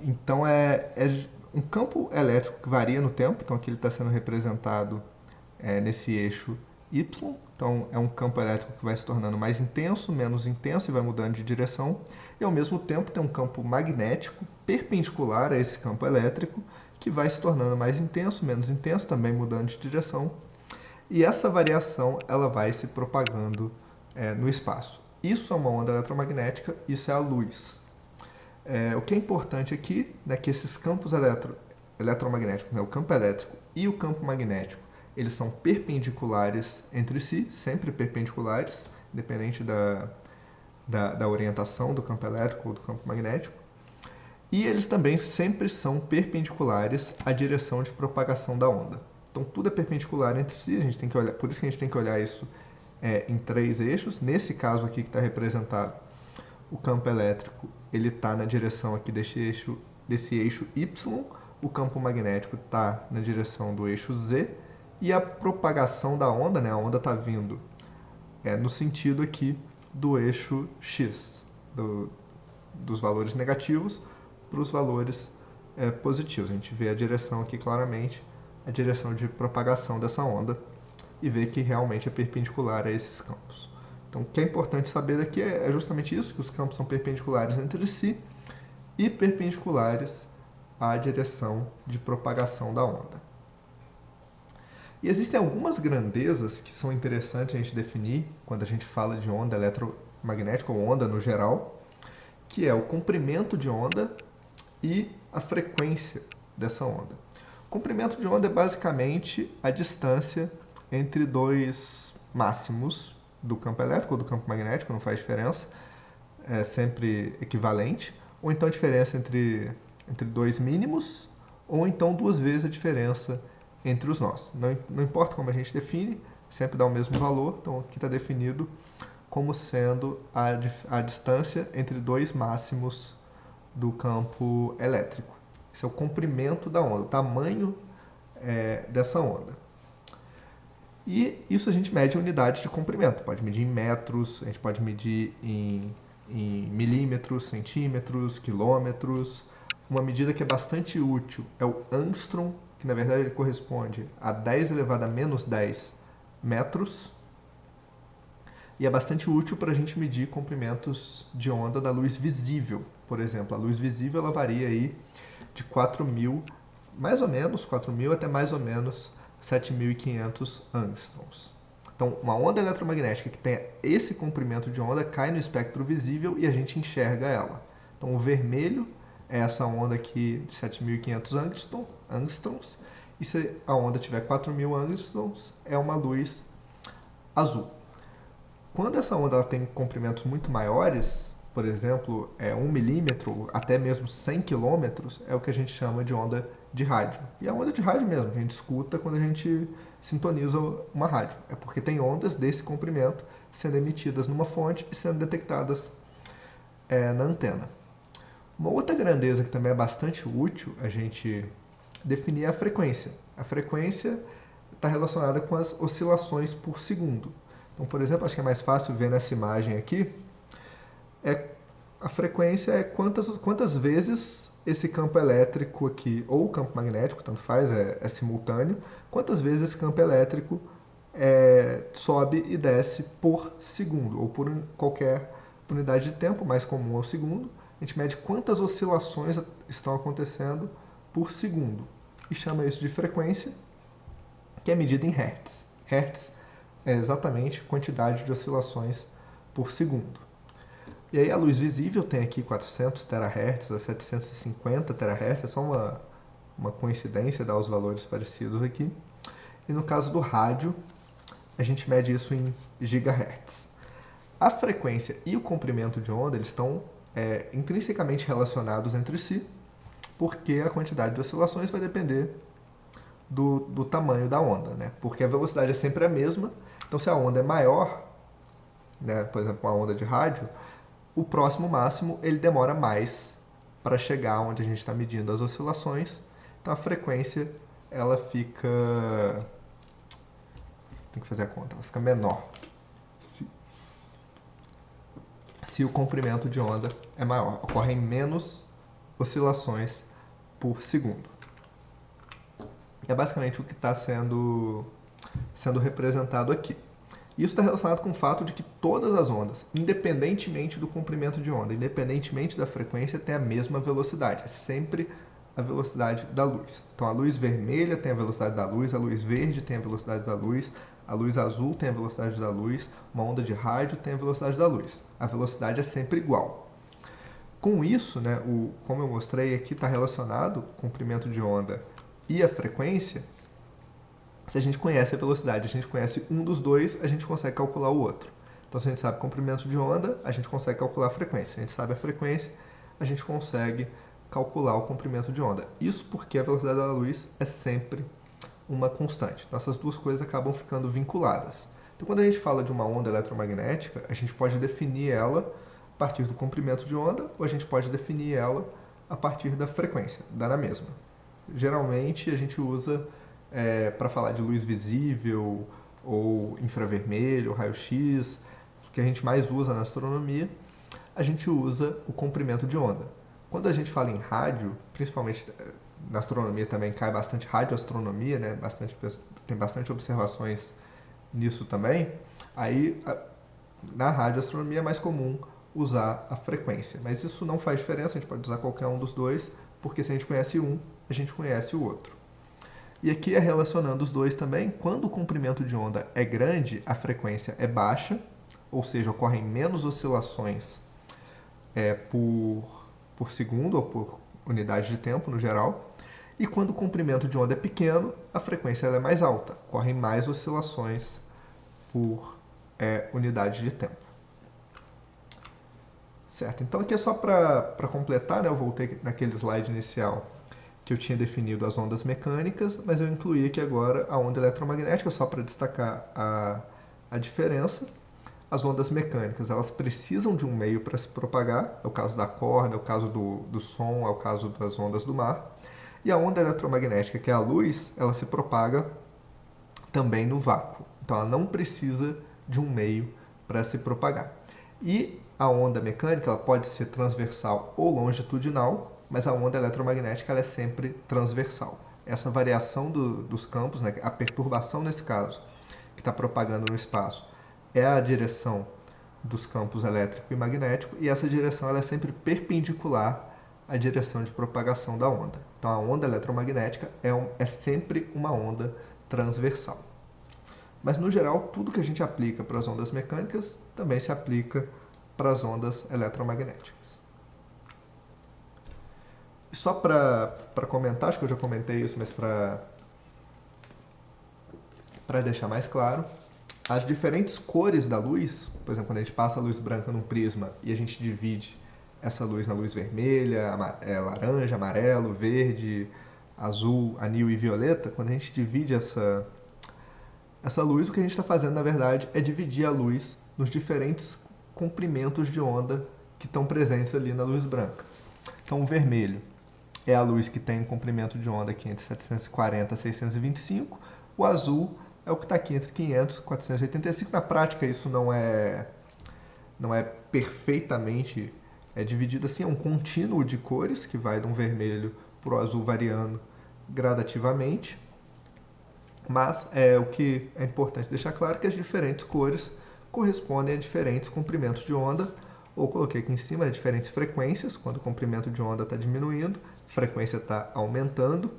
Então, é um campo elétrico que varia no tempo, então aqui ele está sendo representado nesse eixo Y, então é um campo elétrico que vai se tornando mais intenso, menos intenso e vai mudando de direção, e ao mesmo tempo tem um campo magnético perpendicular a esse campo elétrico, que vai se tornando mais intenso, menos intenso, também mudando de direção, e essa variação ela vai se propagando no espaço. Isso é uma onda eletromagnética, isso é a luz. O que é importante aqui é que esses campos eletromagnéticos, né, o campo elétrico e o campo magnético, eles são perpendiculares entre si, sempre perpendiculares, independente da orientação do campo elétrico ou do campo magnético. E eles também sempre são perpendiculares à direção de propagação da onda. Então tudo é perpendicular entre si, a gente tem que olhar, por isso que a gente tem que olhar isso em 3 eixos. Nesse caso aqui que está representado, o campo elétrico ele está na direção aqui desse eixo Y, o campo magnético está na direção do eixo Z, e a propagação da onda, né, a onda está vindo no sentido aqui do eixo X, dos valores negativos para os valores positivos. A gente vê a direção aqui claramente, a direção de propagação dessa onda, e vê que realmente é perpendicular a esses campos. Então, o que é importante saber aqui é justamente isso, que os campos são perpendiculares entre si e perpendiculares à direção de propagação da onda. E existem algumas grandezas que são interessantes a gente definir quando a gente fala de onda eletromagnética ou onda no geral, que é o comprimento de onda e a frequência dessa onda. O comprimento de onda é basicamente a distância entre dois máximos do campo elétrico ou do campo magnético, não faz diferença, é sempre equivalente, ou então a diferença entre dois mínimos, ou então 2 vezes a diferença entre os nós. Não importa como a gente define, sempre dá o mesmo valor, então aqui está definido como sendo a distância entre dois máximos do campo elétrico. Esse é o comprimento da onda, o tamanho dessa onda. E isso a gente mede em unidades de comprimento, pode medir em metros, a gente pode medir em milímetros, centímetros, quilômetros. Uma medida que é bastante útil é o angstrom, que na verdade ele corresponde a 10 elevado a menos 10 metros. E é bastante útil para a gente medir comprimentos de onda da luz visível. Por exemplo, a luz visível ela varia aí de 4.000, mais ou menos 4.000 até mais ou menos 7.500 angstroms. Então, uma onda eletromagnética que tenha esse comprimento de onda cai no espectro visível e a gente enxerga ela. Então, o vermelho é essa onda aqui de 7.500 angstroms, e se a onda tiver 4.000 angstroms, é uma luz azul. Quando essa onda ela tem comprimentos muito maiores, por exemplo, 1 milímetro, até mesmo 100 quilômetros, é o que a gente chama de onda de rádio. E é a onda de rádio mesmo, que a gente escuta quando a gente sintoniza uma rádio. É porque tem ondas desse comprimento sendo emitidas numa fonte e sendo detectadas na antena. Uma outra grandeza que também é bastante útil a gente definir é a frequência. A frequência está relacionada com as oscilações por segundo. Então, por exemplo, acho que é mais fácil ver nessa imagem aqui, a frequência é quantas vezes esse campo elétrico aqui, ou campo magnético, tanto faz, é simultâneo, quantas vezes esse campo elétrico sobe e desce por segundo, ou por qualquer unidade de tempo, mais comum é o segundo. A gente mede quantas oscilações estão acontecendo por segundo e chama isso de frequência, que é medida em hertz. Hertz é exatamente a quantidade de oscilações por segundo. E aí a luz visível tem aqui 400 terahertz a 750 terahertz, é só uma coincidência dar os valores parecidos aqui. E no caso do rádio, a gente mede isso em gigahertz. A frequência e o comprimento de onda eles estão intrinsecamente relacionados entre si, porque a quantidade de oscilações vai depender do tamanho da onda, né? Porque a velocidade é sempre a mesma, então se a onda é maior, né, por exemplo, uma onda de rádio, o próximo máximo ele demora mais para chegar onde a gente está medindo as oscilações, então a frequência ela fica, tem que fazer a conta, ela fica menor se o comprimento de onda é maior, ocorrem menos oscilações por segundo. É basicamente o que está sendo representado aqui. Isso está relacionado com o fato de que todas as ondas, independentemente do comprimento de onda, independentemente da frequência, têm a mesma velocidade. É sempre a velocidade da luz. Então, a luz vermelha tem a velocidade da luz, a luz verde tem a velocidade da luz, a luz azul tem a velocidade da luz, uma onda de rádio tem a velocidade da luz. A velocidade é sempre igual. Com isso, né, como eu mostrei aqui, está relacionado o comprimento de onda e a frequência. Se a gente conhece a velocidade, a gente conhece um dos dois, a gente consegue calcular o outro. Então, se a gente sabe o comprimento de onda, a gente consegue calcular a frequência. Se a gente sabe a frequência, a gente consegue calcular o comprimento de onda. Isso porque a velocidade da luz é sempre uma constante. Então, essas duas coisas acabam ficando vinculadas. Então, quando a gente fala de uma onda eletromagnética, a gente pode definir ela a partir do comprimento de onda ou a gente pode definir ela a partir da frequência, dá na mesma. Geralmente, a gente usa para falar de luz visível ou infravermelho, raio-x, o que a gente mais usa na astronomia, a gente usa o comprimento de onda. Quando a gente fala em rádio, principalmente na astronomia também cai bastante radioastronomia, né? Tem bastante observações nisso também. Aí, na radioastronomia é mais comum usar a frequência, mas isso não faz diferença, a gente pode usar qualquer um dos dois, porque se a gente conhece um, a gente conhece o outro. E aqui é relacionando os dois também, quando o comprimento de onda é grande, a frequência é baixa, ou seja, ocorrem menos oscilações por segundo ou por unidade de tempo no geral. E quando o comprimento de onda é pequeno, a frequência é mais alta, ocorrem mais oscilações por unidade de tempo. Certo, então aqui é só para completar, né? Eu voltei naquele slide inicial que eu tinha definido as ondas mecânicas, mas eu incluí aqui agora a onda eletromagnética, só para destacar a diferença. As ondas mecânicas, elas precisam de um meio para se propagar, é o caso da corda, é o caso do som, é o caso das ondas do mar. E a onda eletromagnética, que é a luz, ela se propaga também no vácuo. Então ela não precisa de um meio para se propagar. E a onda mecânica, ela pode ser transversal ou longitudinal, mas a onda eletromagnética ela é sempre transversal. Essa variação dos campos, né, a perturbação nesse caso, que está propagando no espaço, é a direção dos campos elétrico e magnético, e essa direção ela é sempre perpendicular à direção de propagação da onda. Então a onda eletromagnética é sempre uma onda transversal. Mas no geral, tudo que a gente aplica para as ondas mecânicas também se aplica para as ondas eletromagnéticas. Só para comentar, acho que eu já comentei isso, mas para deixar mais claro, as diferentes cores da luz, por exemplo, quando a gente passa a luz branca num prisma e a gente divide essa luz na luz vermelha, laranja, amarelo, verde, azul, anil e violeta, quando a gente divide essa luz, o que a gente está fazendo, na verdade, é dividir a luz nos diferentes comprimentos de onda que estão presentes ali na luz branca. Então, o vermelho é a luz que tem um comprimento de onda aqui entre 740 e 625, o azul é o que está aqui entre 500 e 485. Na prática, isso não é perfeitamente dividido assim, é um contínuo de cores que vai de um vermelho para o azul variando gradativamente. Mas o que é importante deixar claro é que as diferentes cores correspondem a diferentes comprimentos de onda, ou coloquei aqui em cima diferentes frequências, quando o comprimento de onda está diminuindo, a frequência está aumentando.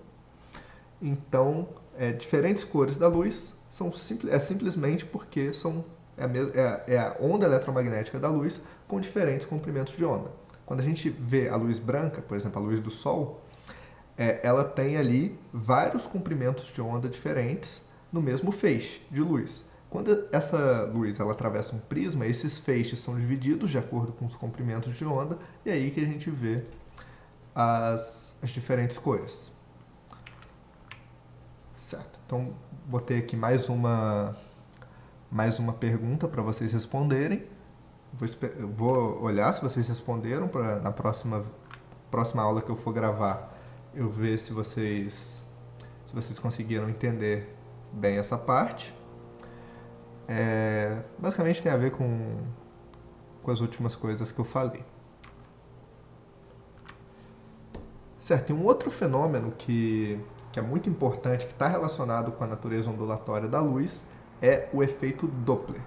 Então, diferentes cores da luz simplesmente porque é a onda eletromagnética da luz com diferentes comprimentos de onda. Quando a gente vê a luz branca, por exemplo, a luz do Sol, ela tem ali vários comprimentos de onda diferentes no mesmo feixe de luz. Quando essa luz ela atravessa um prisma, esses feixes são divididos de acordo com os comprimentos de onda, e é aí que a gente vê as diferentes cores. Certo. Então, botei aqui mais uma pergunta para vocês responderem. Vou olhar se vocês responderam para na próxima aula que eu for gravar, eu ver se vocês conseguiram entender bem essa parte. Basicamente tem a ver com as últimas coisas que eu falei. Certo, e um outro fenômeno que é muito importante, que está relacionado com a natureza ondulatória da luz, é o efeito Doppler.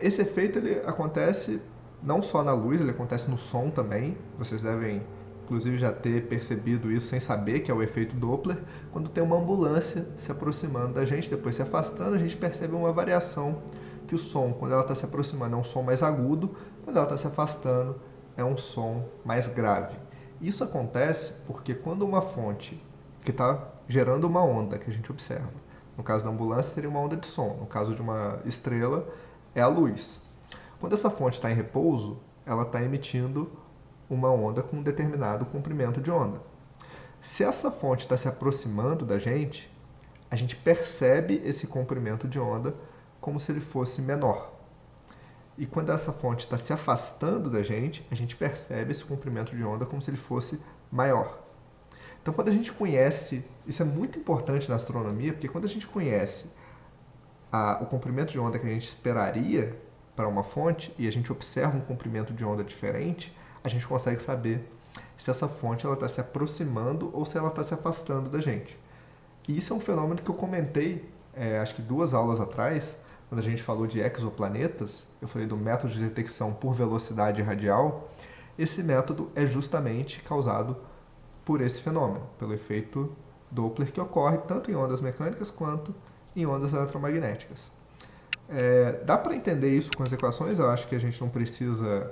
Esse efeito ele acontece não só na luz, ele acontece no som também. Vocês devem, inclusive, já ter percebido isso sem saber que é o efeito Doppler. Quando tem uma ambulância se aproximando da gente, depois se afastando, a gente percebe uma variação que o som, quando ela está se aproximando, é um som mais agudo, quando ela está se afastando, é um som mais grave. Isso acontece porque quando uma fonte que está gerando uma onda que a gente observa, no caso da ambulância seria uma onda de som, no caso de uma estrela é a luz. Quando essa fonte está em repouso, ela está emitindo uma onda com um determinado comprimento de onda. Se essa fonte está se aproximando da gente, a gente percebe esse comprimento de onda como se ele fosse menor. E quando essa fonte está se afastando da gente, a gente percebe esse comprimento de onda como se ele fosse maior. Então, quando a gente conhece, isso é muito importante na astronomia, porque quando a gente conhece o comprimento de onda que a gente esperaria para uma fonte e a gente observa um comprimento de onda diferente, a gente consegue saber se essa fonte está se aproximando ou se ela está se afastando da gente. E isso é um fenômeno que eu comentei, acho que 2 aulas atrás, quando a gente falou de exoplanetas, eu falei do método de detecção por velocidade radial. Esse método é justamente causado por esse fenômeno, pelo efeito Doppler que ocorre tanto em ondas mecânicas quanto em ondas eletromagnéticas. Dá para entender isso com as equações, eu acho que a gente não precisa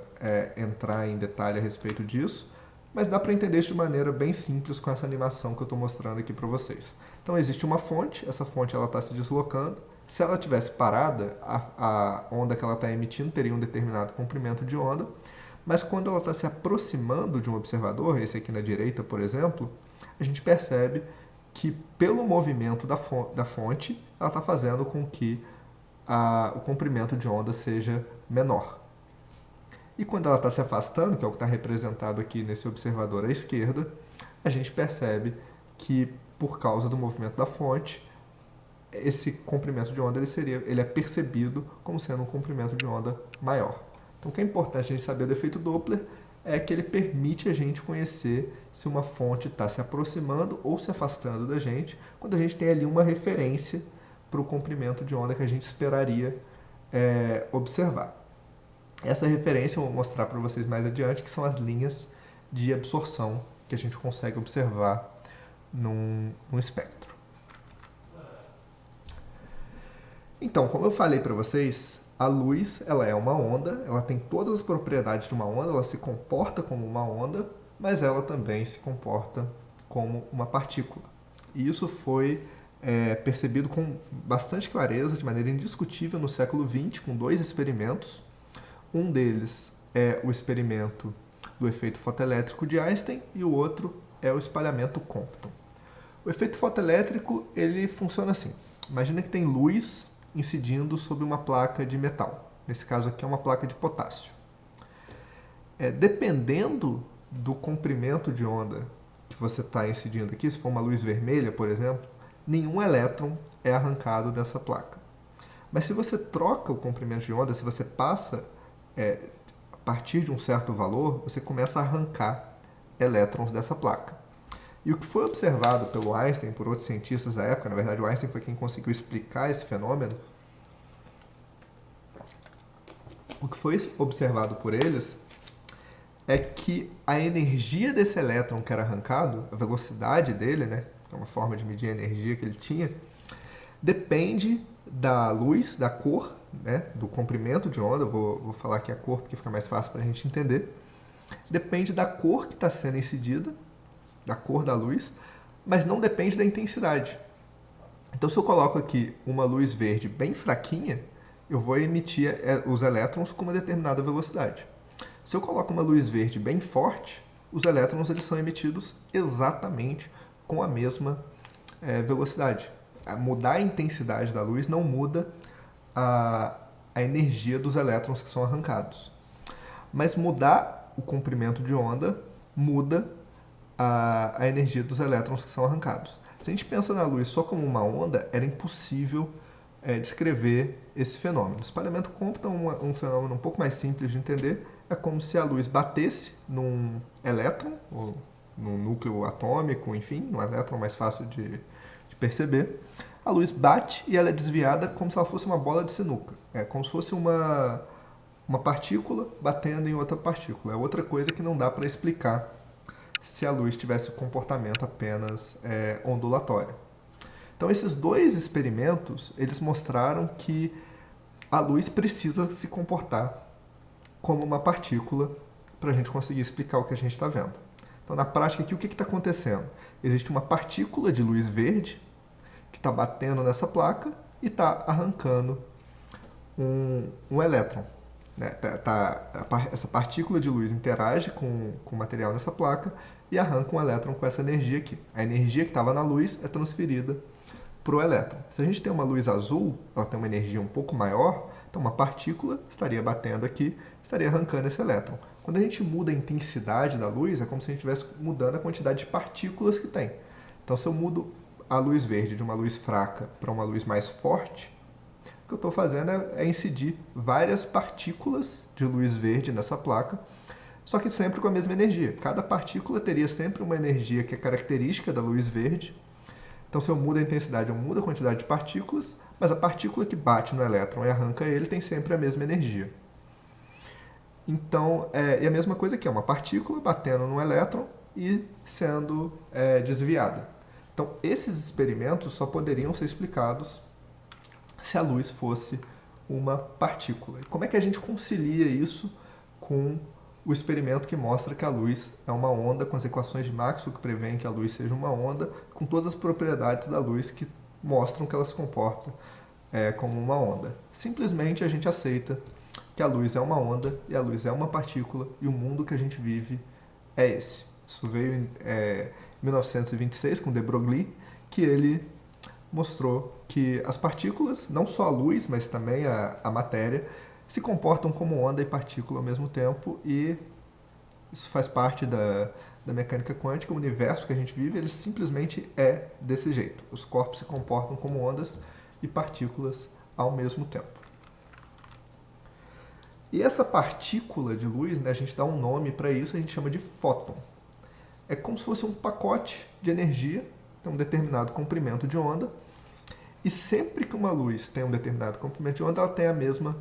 entrar em detalhe a respeito disso, mas dá para entender isso de maneira bem simples com essa animação que eu estou mostrando aqui para vocês. Então existe uma fonte, essa fonte está se deslocando. Se ela tivesse parada, a onda que ela está emitindo teria um determinado comprimento de onda, mas quando ela está se aproximando de um observador, esse aqui na direita, por exemplo, a gente percebe que pelo movimento da fonte, ela está fazendo com que o comprimento de onda seja menor. E quando ela está se afastando, que é o que está representado aqui nesse observador à esquerda, a gente percebe que por causa do movimento da fonte, esse comprimento de onda ele é percebido como sendo um comprimento de onda maior. Então, o que é importante a gente saber do efeito Doppler é que ele permite a gente conhecer se uma fonte está se aproximando ou se afastando da gente, quando a gente tem ali uma referência para o comprimento de onda que a gente esperaria observar. Essa referência eu vou mostrar para vocês mais adiante, que são as linhas de absorção que a gente consegue observar num espectro. Então, como eu falei para vocês, a luz ela é uma onda, ela tem todas as propriedades de uma onda, ela se comporta como uma onda, mas ela também se comporta como uma partícula. E isso foi percebido com bastante clareza, de maneira indiscutível, no século XX, com 2 experimentos. Um deles é o experimento do efeito fotoelétrico de Einstein e o outro é o espalhamento Compton. O efeito fotoelétrico ele funciona assim. Imagina que tem luz incidindo sobre uma placa de metal. Nesse caso aqui é uma placa de potássio. Dependendo do comprimento de onda que você está incidindo aqui, se for uma luz vermelha, por exemplo, nenhum elétron é arrancado dessa placa. Mas se você troca o comprimento de onda, se você passa a partir de um certo valor, você começa a arrancar elétrons dessa placa. E o que foi observado pelo Einstein, por outros cientistas da época, na verdade o Einstein foi quem conseguiu explicar esse fenômeno, o que foi observado por eles é que a energia desse elétron que era arrancado, a velocidade dele, né, que é uma forma de medir a energia que ele tinha, depende da luz, da cor, né, do comprimento de onda. Eu vou falar aqui a cor porque fica mais fácil para a gente entender. Depende da cor que está sendo incidida, da cor da luz, mas não depende da intensidade. Então, se eu coloco aqui uma luz verde bem fraquinha, eu vou emitir os elétrons com uma determinada velocidade. Se eu coloco uma luz verde bem forte, os elétrons eles são emitidos exatamente com a mesma velocidade. Mudar a intensidade da luz não muda a energia dos elétrons que são arrancados. Mas mudar o comprimento de onda muda a energia dos elétrons que são arrancados. Se a gente pensa na luz só como uma onda, era impossível descrever esse fenômeno. O espalhamento Compton é um fenômeno um pouco mais simples de entender. É como se a luz batesse num elétron, ou num núcleo atômico, enfim, um elétron mais fácil de perceber. A luz bate e ela é desviada como se ela fosse uma bola de sinuca. É como se fosse uma partícula batendo em outra partícula. É outra coisa que não dá para explicar se a luz tivesse um comportamento apenas ondulatório. Então, esses 2 experimentos, eles mostraram que a luz precisa se comportar como uma partícula para a gente conseguir explicar o que a gente está vendo. Então, na prática, aqui, o que está acontecendo? Existe uma partícula de luz verde que está batendo nessa placa e está arrancando um elétron. Né? Essa partícula de luz interage com o material nessa placa e arranca um elétron com essa energia aqui. A energia que estava na luz é transferida para o elétron. Se a gente tem uma luz azul, ela tem uma energia um pouco maior, então uma partícula estaria batendo aqui, estaria arrancando esse elétron. Quando a gente muda a intensidade da luz, é como se a gente estivesse mudando a quantidade de partículas que tem. Então, se eu mudo a luz verde de uma luz fraca para uma luz mais forte, o que eu estou fazendo é incidir várias partículas de luz verde nessa placa, só que sempre com a mesma energia. Cada partícula teria sempre uma energia que é característica da luz verde. Então, se eu mudo a intensidade, eu mudo a quantidade de partículas, mas a partícula que bate no elétron e arranca ele tem sempre a mesma energia. Então, e a mesma coisa aqui, é uma partícula batendo no elétron e sendo desviada. Então, esses experimentos só poderiam ser explicados se a luz fosse uma partícula. E como é que a gente concilia isso com o experimento que mostra que a luz é uma onda, com as equações de Maxwell que prevêem que a luz seja uma onda, com todas as propriedades da luz que mostram que ela se comporta como uma onda? Simplesmente a gente aceita que a luz é uma onda e a luz é uma partícula e o mundo que a gente vive é esse. Isso veio em 1926 com de Broglie, que ele mostrou que as partículas, não só a luz, mas também a matéria, se comportam como onda e partícula ao mesmo tempo, e isso faz parte da mecânica quântica. O universo que a gente vive, ele simplesmente é desse jeito. Os corpos se comportam como ondas e partículas ao mesmo tempo. E essa partícula de luz, né, a gente dá um nome para isso, a gente chama de fóton. É como se fosse um pacote de energia, tem um determinado comprimento de onda, e sempre que uma luz tem um determinado comprimento de onda, ela tem a mesma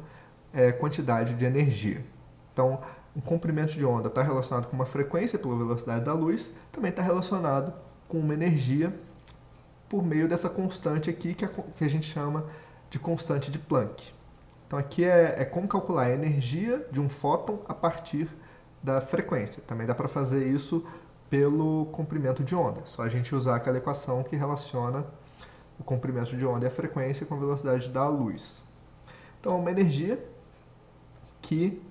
quantidade de energia. Então, um comprimento de onda está relacionado com uma frequência pela velocidade da luz, também está relacionado com uma energia por meio dessa constante aqui, que a gente chama de constante de Planck. Então, aqui é como calcular a energia de um fóton a partir da frequência. Também dá para fazer isso pelo comprimento de onda. Só a gente usar aquela equação que relaciona o comprimento de onda e a frequência com a velocidade da luz. Então, é uma energia que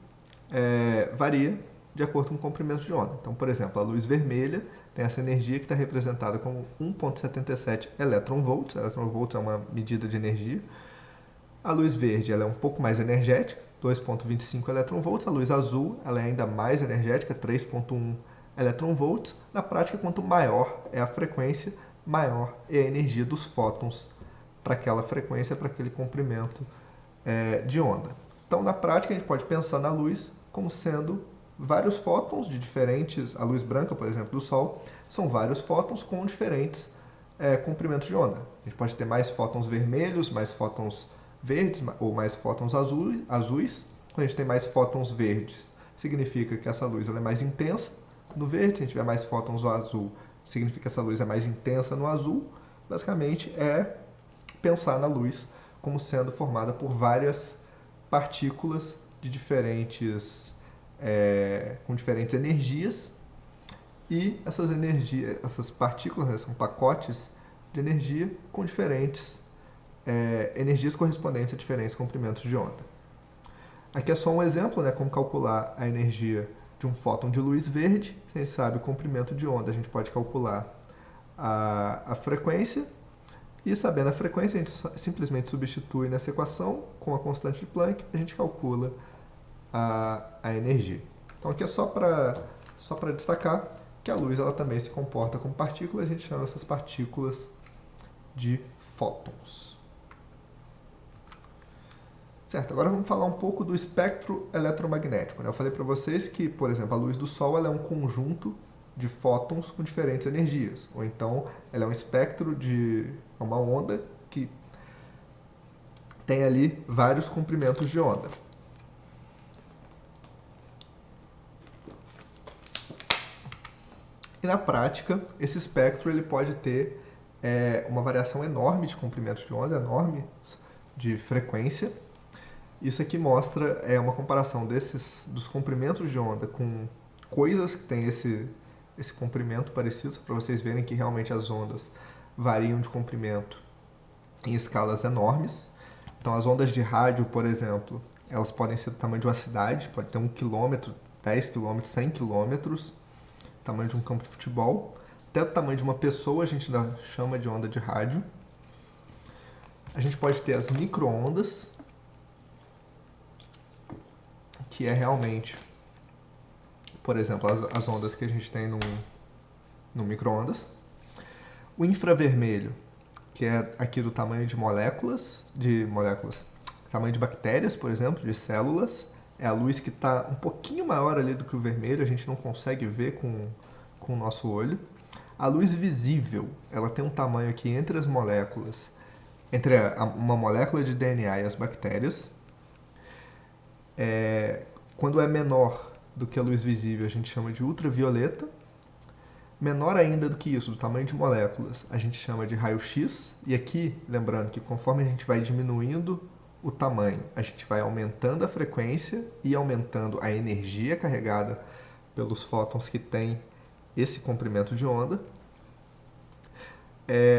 varia de acordo com o comprimento de onda. Então, por exemplo, a luz vermelha tem essa energia que está representada como 1,77 elétron-volts. Elétron-volts é uma medida de energia. A luz verde ela é um pouco mais energética, 2,25 elétron-volts. A luz azul ela é ainda mais energética, 3,1 elétron-volts. Na prática, quanto maior é a frequência, maior é a energia dos fótons para aquela frequência, para aquele comprimento de onda. Então, na prática, a gente pode pensar na luz como sendo vários fótons de diferentes... A luz branca, por exemplo, do Sol, são vários fótons com diferentes comprimentos de onda. A gente pode ter mais fótons vermelhos, mais fótons verdes ou mais fótons azuis. Quando a gente tem mais fótons verdes, significa que essa luz ela é mais intensa no verde. Se a gente tiver mais fótons no azul, significa que essa luz é mais intensa no azul. Basicamente, é pensar na luz como sendo formada por várias partículas de com diferentes energias, e essas partículas, né, são pacotes de energia com diferentes energias correspondentes a diferentes comprimentos de onda. Aqui é só um exemplo, né, como calcular a energia de um fóton de luz verde. Se a gente sabe o comprimento de onda, a gente pode calcular a frequência, e sabendo a frequência, a gente simplesmente substitui nessa equação com a constante de Planck, a gente calcula a energia. Então aqui é só para destacar que a luz ela também se comporta como partícula, a gente chama essas partículas de fótons. Certo, agora vamos falar um pouco do espectro eletromagnético, né? Eu falei para vocês que, por exemplo, a luz do Sol ela é um conjunto de fótons com diferentes energias, ou então ela é um espectro é uma onda que tem ali vários comprimentos de onda. E na prática, esse espectro ele pode ter uma variação enorme de comprimentos de onda, enorme de frequência. Isso aqui mostra uma comparação dos comprimentos de onda com coisas que têm esse comprimento parecido, para vocês verem que realmente as ondas variam de comprimento em escalas enormes. Então, as ondas de rádio, por exemplo, elas podem ser do tamanho de uma cidade, pode ter 1 km, 10 km, 100 km, tamanho de um campo de futebol. Até o tamanho de uma pessoa a gente ainda chama de onda de rádio. A gente pode ter as micro-ondas, que é realmente, por exemplo, as ondas que a gente tem no micro-ondas. O infravermelho, que é aqui do tamanho de moléculas, tamanho de bactérias, por exemplo, de células. É a luz que está um pouquinho maior ali do que o vermelho, a gente não consegue ver com o nosso olho. A luz visível, ela tem um tamanho aqui entre as moléculas, entre uma molécula de DNA e as bactérias. Quando é menor do que a luz visível, a gente chama de ultravioleta. Menor ainda do que isso, do tamanho de moléculas, a gente chama de raio-x. E aqui, lembrando que conforme a gente vai diminuindo o tamanho, a gente vai aumentando a frequência e aumentando a energia carregada pelos fótons que tem esse comprimento de onda.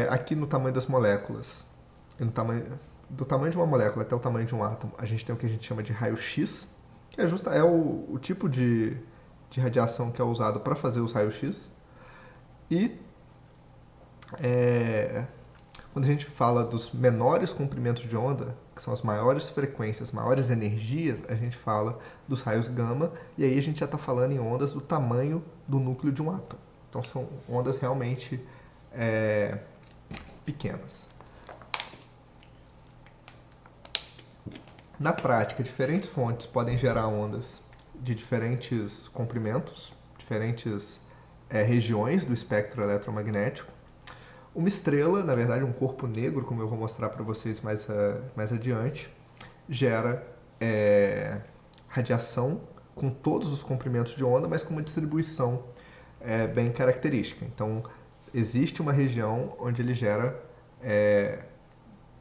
Aqui no tamanho das moléculas, do tamanho de uma molécula até o tamanho de um átomo, a gente tem o que a gente chama de raio-x, que é o tipo de radiação que é usado para fazer os raios-x. E quando a gente fala dos menores comprimentos de onda, que são as maiores frequências, maiores energias, a gente fala dos raios gama, e aí a gente já está falando em ondas do tamanho do núcleo de um átomo. Então são ondas realmente pequenas. Na prática, diferentes fontes podem gerar ondas de diferentes comprimentos, diferentes regiões do espectro eletromagnético. Uma estrela, na verdade um corpo negro, como eu vou mostrar para vocês mais adiante, gera radiação com todos os comprimentos de onda, mas com uma distribuição bem característica. Então, existe uma região onde ele gera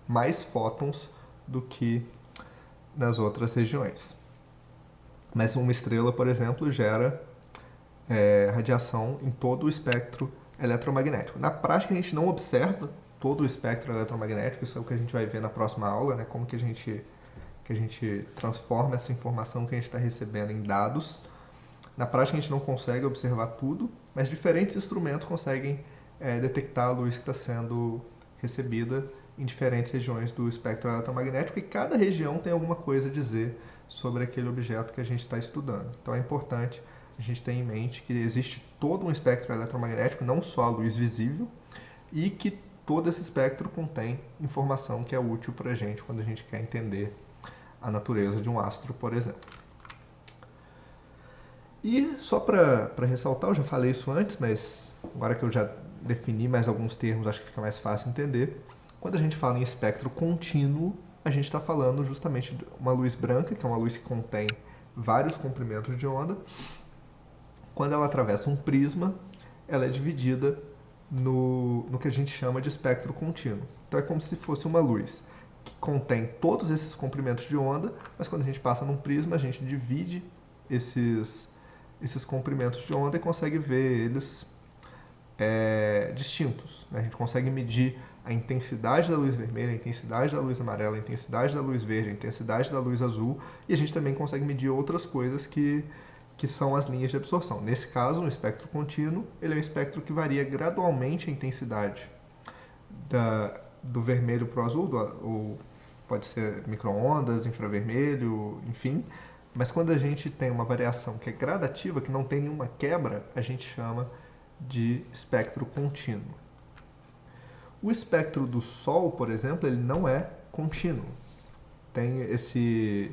mais fótons do que nas outras regiões. Mas uma estrela, por exemplo, gera radiação em todo o espectro eletromagnético. Na prática, a gente não observa todo o espectro eletromagnético, isso é o que a gente vai ver na próxima aula, né? Como que a gente transforma essa informação que a gente está recebendo em dados. Na prática, a gente não consegue observar tudo, mas diferentes instrumentos conseguem detectar a luz que está sendo recebida em diferentes regiões do espectro eletromagnético, e cada região tem alguma coisa a dizer sobre aquele objeto que a gente está estudando. Então é importante a gente ter em mente que existe todo um espectro eletromagnético, não só a luz visível, e que todo esse espectro contém informação que é útil para a gente quando a gente quer entender a natureza de um astro, por exemplo. E só para ressaltar, eu já falei isso antes, mas agora que eu já defini mais alguns termos, acho que fica mais fácil entender. Quando a gente fala em espectro contínuo, a gente está falando justamente de uma luz branca, que é uma luz que contém vários comprimentos de onda. Quando ela atravessa um prisma, ela é dividida no que a gente chama de espectro contínuo. Então é como se fosse uma luz que contém todos esses comprimentos de onda, mas quando a gente passa num prisma, a gente divide esses comprimentos de onda e consegue ver eles distintos. A gente consegue medir a intensidade da luz vermelha, a intensidade da luz amarela, a intensidade da luz verde, a intensidade da luz azul, e a gente também consegue medir outras coisas que são as linhas de absorção. Nesse caso, no espectro contínuo, ele é um espectro que varia gradualmente a intensidade do vermelho para o azul, ou pode ser micro-ondas, infravermelho, enfim. Mas quando a gente tem uma variação que é gradativa, que não tem nenhuma quebra, a gente chama de espectro contínuo. O espectro do Sol, por exemplo, ele não é contínuo. Tem esse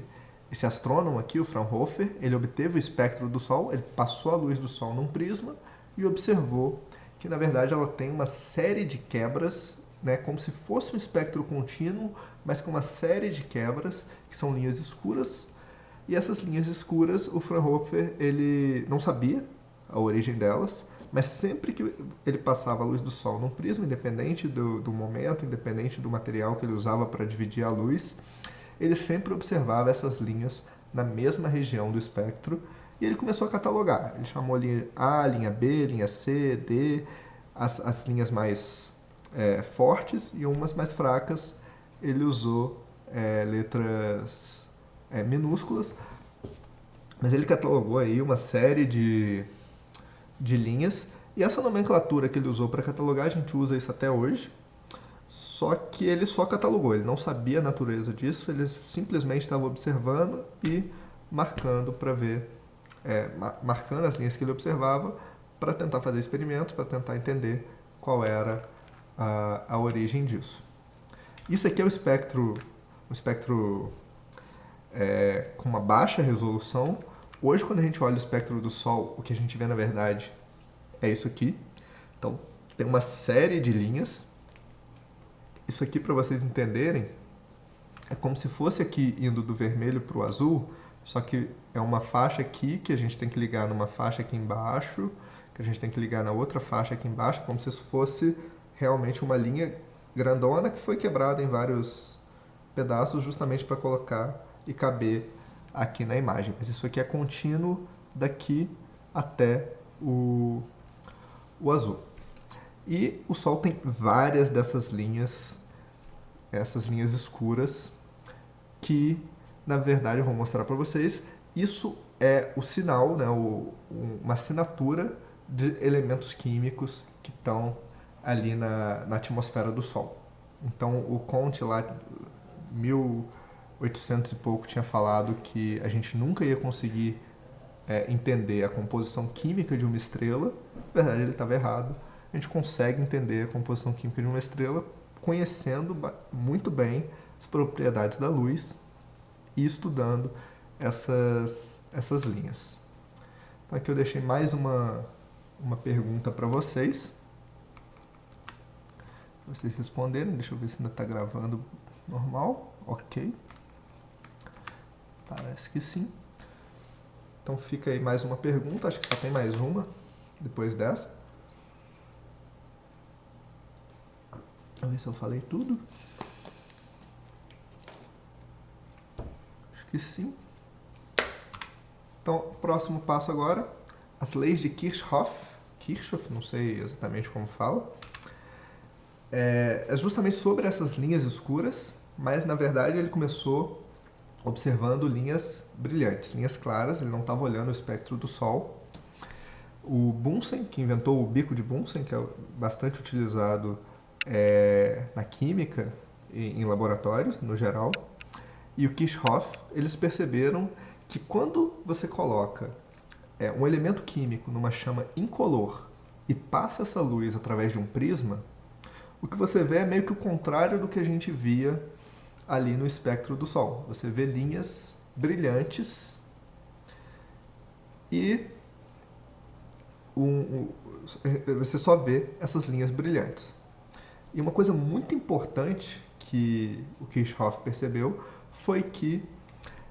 astrônomo aqui, o Fraunhofer, ele obteve o espectro do Sol, ele passou a luz do Sol num prisma e observou que, na verdade, ela tem uma série de quebras, né, como se fosse um espectro contínuo, mas com uma série de quebras, que são linhas escuras. E essas linhas escuras, o Fraunhofer ele não sabia a origem delas, mas sempre que ele passava a luz do Sol num prisma, independente do momento, independente do material que ele usava para dividir a luz, ele sempre observava essas linhas na mesma região do espectro e ele começou a catalogar. Ele chamou linha A, linha B, linha C, D, as linhas mais fortes, e umas mais fracas ele usou letras minúsculas, mas ele catalogou aí uma série de linhas, e essa nomenclatura que ele usou para catalogar, a gente usa isso até hoje, Só que ele só catalogou, ele não sabia a natureza disso, ele simplesmente estava observando e marcando para ver, marcando as linhas que ele observava para tentar fazer experimentos, para tentar entender qual era a origem disso. Isso aqui é um espectro com uma baixa resolução. Hoje, quando a gente olha o espectro do Sol, o que a gente vê na verdade é isso aqui. Então, tem uma série de linhas. Isso aqui, para vocês entenderem, é como se fosse aqui indo do vermelho para o azul, só que é uma faixa aqui que a gente tem que ligar numa faixa aqui embaixo, que a gente tem que ligar na outra faixa aqui embaixo, como se fosse realmente uma linha grandona que foi quebrada em vários pedaços justamente para colocar e caber aqui na imagem. Mas isso aqui é contínuo daqui até o azul. E o Sol tem várias dessas linhas, essas linhas escuras, que na verdade eu vou mostrar para vocês. Isso é o sinal, né, uma assinatura de elementos químicos que estão ali na atmosfera do Sol. Então o Conte lá, 1800 e pouco, tinha falado que a gente nunca ia conseguir entender a composição química de uma estrela. Na verdade ele estava errado. A gente consegue entender a composição química de uma estrela conhecendo muito bem as propriedades da luz e estudando essas linhas. Então aqui eu deixei mais uma pergunta para vocês. Vocês responderem, deixa eu ver se ainda está gravando normal. Ok. Parece que sim. Então fica aí mais uma pergunta, acho que só tem mais uma depois dessa. Vamos ver se eu falei tudo. Acho que sim. Então, próximo passo agora, as leis de Kirchhoff, não sei exatamente como fala, é justamente sobre essas linhas escuras, mas na verdade ele começou observando linhas brilhantes, linhas claras, ele não estava olhando o espectro do Sol. O Bunsen, que inventou o bico de Bunsen, que é bastante utilizado na química em laboratórios, no geral, e o Kirchhoff, eles perceberam que quando você coloca um elemento químico numa chama incolor e passa essa luz através de um prisma, o que você vê é meio que o contrário do que a gente via ali no espectro do Sol. Você vê linhas brilhantes e você só vê essas linhas brilhantes. E uma coisa muito importante que o Kirchhoff percebeu foi que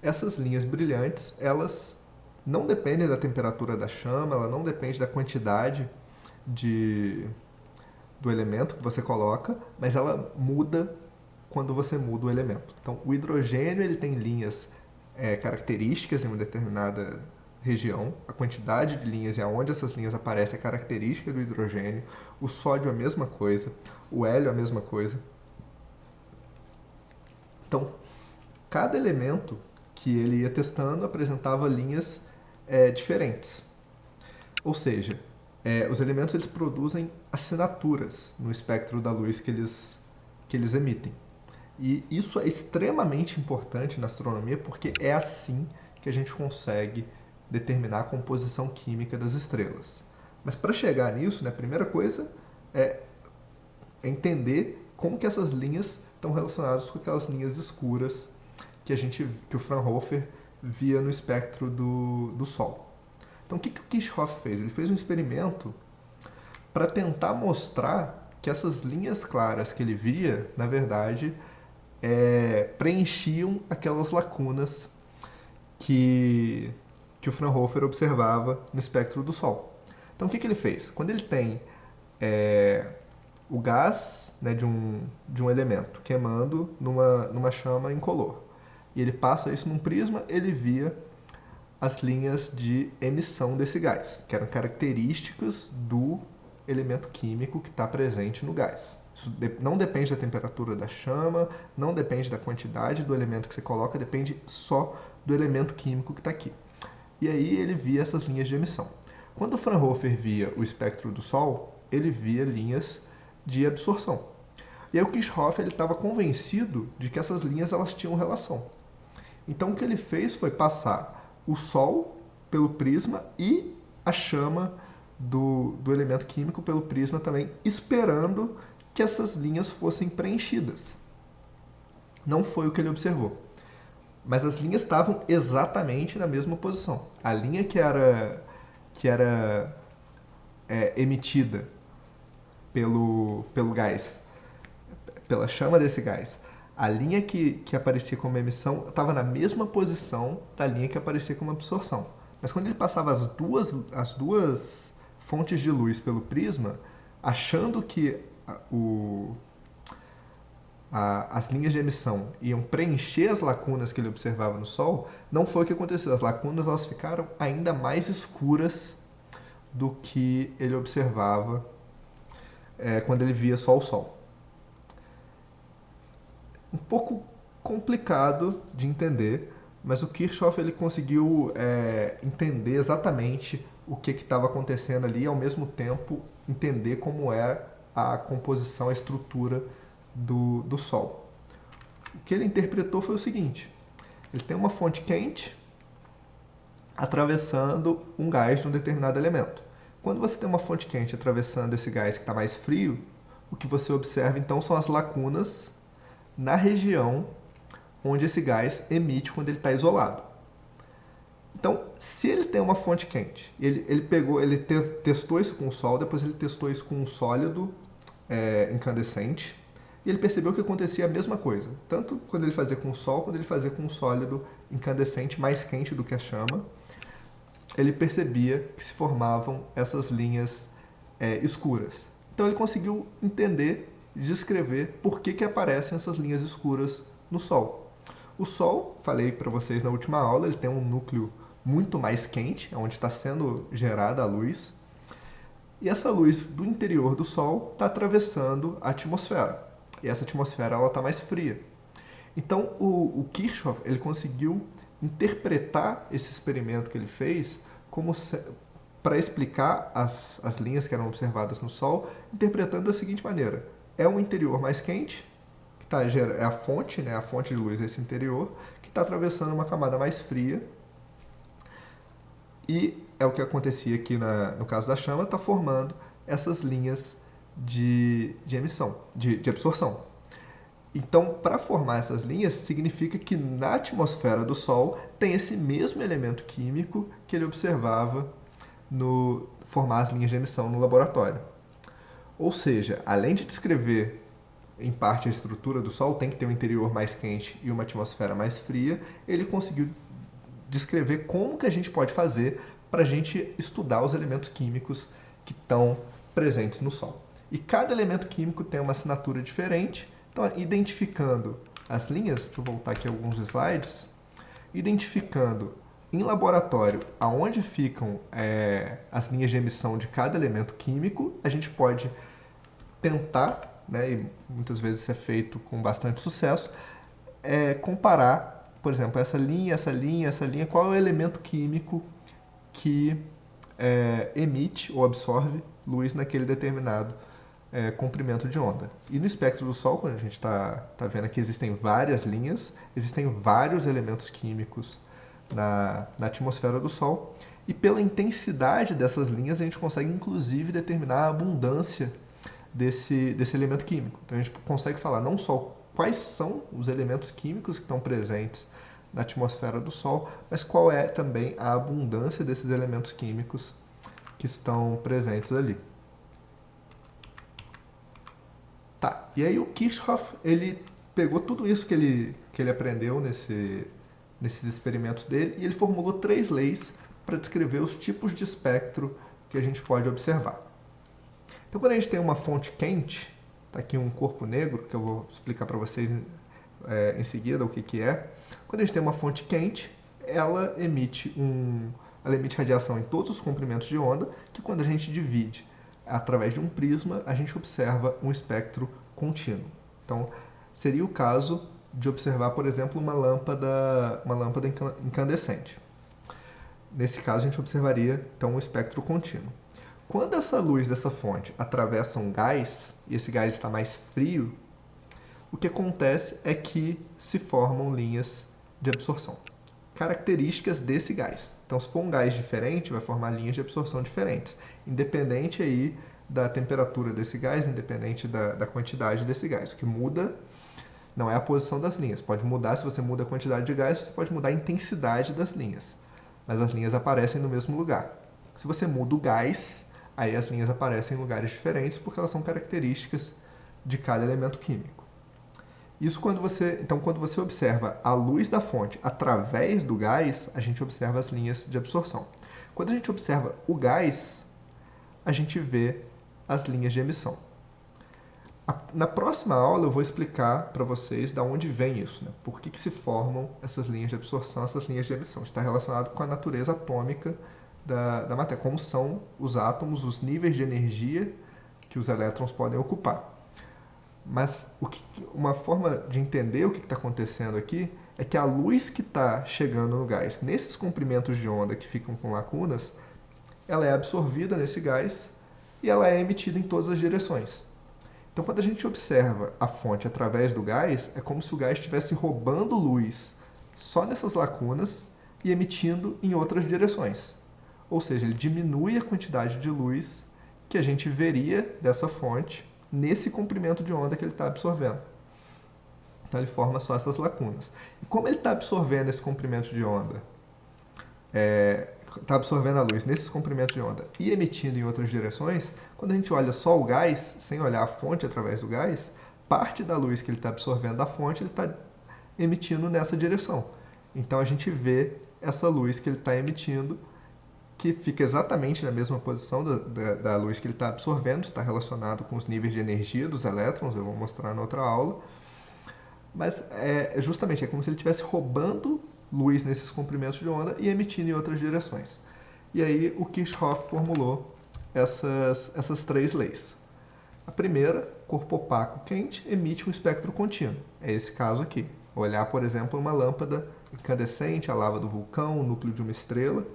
essas linhas brilhantes, elas não dependem da temperatura da chama, ela não depende da quantidade do elemento que você coloca, mas ela muda quando você muda o elemento. Então, o hidrogênio ele tem linhas características em uma determinada região, a quantidade de linhas e aonde essas linhas aparecem é característica do hidrogênio, o sódio é a mesma coisa, o hélio é a mesma coisa. Então, cada elemento que ele ia testando apresentava linhas diferentes. Ou seja, os elementos eles produzem assinaturas no espectro da luz que eles emitem. E isso é extremamente importante na astronomia porque é assim que a gente consegue determinar a composição química das estrelas. Mas para chegar nisso, né, a primeira coisa é entender como que essas linhas estão relacionadas com aquelas linhas escuras que o Fraunhofer via no espectro do Sol. Então o que o Kirchhoff fez? Ele fez um experimento para tentar mostrar que essas linhas claras que ele via, na verdade, preenchiam aquelas lacunas que o Fraunhofer observava no espectro do Sol. Então o que ele fez? Quando ele tem o gás, né, de um elemento queimando numa chama incolor, e ele passa isso num prisma, ele via as linhas de emissão desse gás, que eram características do elemento químico que está presente no gás. Isso não depende da temperatura da chama, não depende da quantidade do elemento que você coloca, depende só do elemento químico que está aqui. E aí ele via essas linhas de emissão. Quando o Fraunhofer via o espectro do Sol, ele via linhas de absorção. E aí o Kirchhoff estava convencido de que essas linhas elas tinham relação. Então o que ele fez foi passar o Sol pelo prisma e a chama do elemento químico pelo prisma também, esperando que essas linhas fossem preenchidas. Não foi o que ele observou. Mas as linhas estavam exatamente na mesma posição. A linha que era emitida pelo gás, pela chama desse gás, a linha que aparecia como emissão estava na mesma posição da linha que aparecia como absorção. Mas quando ele passava as duas fontes de luz pelo prisma, achando que as linhas de emissão iam preencher as lacunas que ele observava no Sol, não foi o que aconteceu. As lacunas elas ficaram ainda mais escuras do que ele observava quando ele via só o Sol. Um pouco complicado de entender, mas o Kirchhoff ele conseguiu entender exatamente o que estava acontecendo ali e, ao mesmo tempo, entender como é a composição, a estrutura do Sol. O que ele interpretou foi o seguinte: ele tem uma fonte quente atravessando um gás de um determinado elemento. Quando você tem uma fonte quente atravessando esse gás que está mais frio, o que você observa então são as lacunas na região onde esse gás emite quando ele está isolado. Então, se ele tem uma fonte quente, ele testou isso com o Sol, depois ele testou isso com um sólido incandescente, e ele percebeu que acontecia a mesma coisa, tanto quando ele fazia com o Sol, quando ele fazia com um sólido incandescente mais quente do que a chama, ele percebia que se formavam essas linhas escuras. Então ele conseguiu entender, descrever por que aparecem essas linhas escuras no Sol. O Sol, falei para vocês na última aula, ele tem um núcleo muito mais quente, onde está sendo gerada a luz, e essa luz do interior do Sol está atravessando a atmosfera, e essa atmosfera está mais fria. Então o Kirchhoff ele conseguiu interpretar esse experimento que ele fez como para explicar as linhas que eram observadas no Sol, interpretando da seguinte maneira: é um interior mais quente, que é a fonte, né, a fonte de luz desse interior, que está atravessando uma camada mais fria, e é o que acontecia aqui no caso da chama, está formando essas linhas de emissão, de absorção. Então, para formar essas linhas, significa que na atmosfera do Sol tem esse mesmo elemento químico que ele observava no formar as linhas de emissão no laboratório. Ou seja, além de descrever em parte a estrutura do Sol, tem que ter um interior mais quente e uma atmosfera mais fria, ele conseguiu descrever como que a gente pode fazer para a gente estudar os elementos químicos que estão presentes no Sol. E cada elemento químico tem uma assinatura diferente. Então, identificando as linhas, deixa eu voltar aqui alguns slides, identificando em laboratório aonde ficam as linhas de emissão de cada elemento químico, a gente pode tentar, né, e muitas vezes isso é feito com bastante sucesso, comparar, por exemplo, essa linha, qual é o elemento químico que emite ou absorve luz naquele determinado comprimento de onda. E no espectro do Sol, quando a gente está vendo aqui, existem várias linhas, existem vários elementos químicos na atmosfera do Sol, e pela intensidade dessas linhas a gente consegue inclusive determinar a abundância desse elemento químico. Então a gente consegue falar não só quais são os elementos químicos que estão presentes na atmosfera do Sol, mas qual é também a abundância desses elementos químicos que estão presentes ali. Tá, e aí o Kirchhoff, ele pegou tudo isso que ele aprendeu nesses experimentos dele e ele formulou 3 leis para descrever os tipos de espectro que a gente pode observar. Então, quando a gente tem uma fonte quente, está aqui um corpo negro, que eu vou explicar para vocês em seguida o que é. Quando a gente tem uma fonte quente, ela emite radiação em todos os comprimentos de onda, que quando a gente divide através de um prisma, a gente observa um espectro contínuo. Então, seria o caso de observar, por exemplo, uma lâmpada incandescente. Nesse caso, a gente observaria, então, um espectro contínuo. Quando essa luz dessa fonte atravessa um gás, e esse gás está mais frio o que acontece é que se formam linhas de absorção. Características desse gás. Então, se for um gás diferente, vai formar linhas de absorção diferentes, independente aí da temperatura desse gás, independente da quantidade desse gás. O que muda não é a posição das linhas. Pode mudar, se você muda a quantidade de gás, você pode mudar a intensidade das linhas. Mas as linhas aparecem no mesmo lugar. Se você muda o gás, aí as linhas aparecem em lugares diferentes, porque elas são características de cada elemento químico. Isso quando você observa a luz da fonte através do gás, a gente observa as linhas de absorção. Quando a gente observa o gás, a gente vê as linhas de emissão. Na próxima aula eu vou explicar para vocês de onde vem isso, né? Por que se formam essas linhas de absorção, essas linhas de emissão. Está relacionado com a natureza atômica da matéria, como são os átomos, os níveis de energia que os elétrons podem ocupar. Mas uma forma de entender o que está acontecendo aqui é que a luz que está chegando no gás, nesses comprimentos de onda que ficam com lacunas, ela é absorvida nesse gás e ela é emitida em todas as direções. Então, quando a gente observa a fonte através do gás, é como se o gás estivesse roubando luz só nessas lacunas e emitindo em outras direções. Ou seja, ele diminui a quantidade de luz que a gente veria dessa fonte nesse comprimento de onda que ele está absorvendo. Então, ele forma só essas lacunas. E como ele está absorvendo esse comprimento de onda, está absorvendo a luz nesses comprimentos de onda e emitindo em outras direções, quando a gente olha só o gás, sem olhar a fonte através do gás, parte da luz que ele está absorvendo da fonte, ele está emitindo nessa direção. Então, a gente vê essa luz que ele está emitindo, que fica exatamente na mesma posição da luz que ele está absorvendo, está relacionado com os níveis de energia dos elétrons, eu vou mostrar na outra aula. Mas justamente é como se ele estivesse roubando luz nesses comprimentos de onda e emitindo em outras direções. E aí o Kirchhoff formulou essas três leis. A primeira, corpo opaco quente, emite um espectro contínuo. É esse caso aqui. Olhar, por exemplo, uma lâmpada incandescente, a lava do vulcão, o núcleo de uma estrela.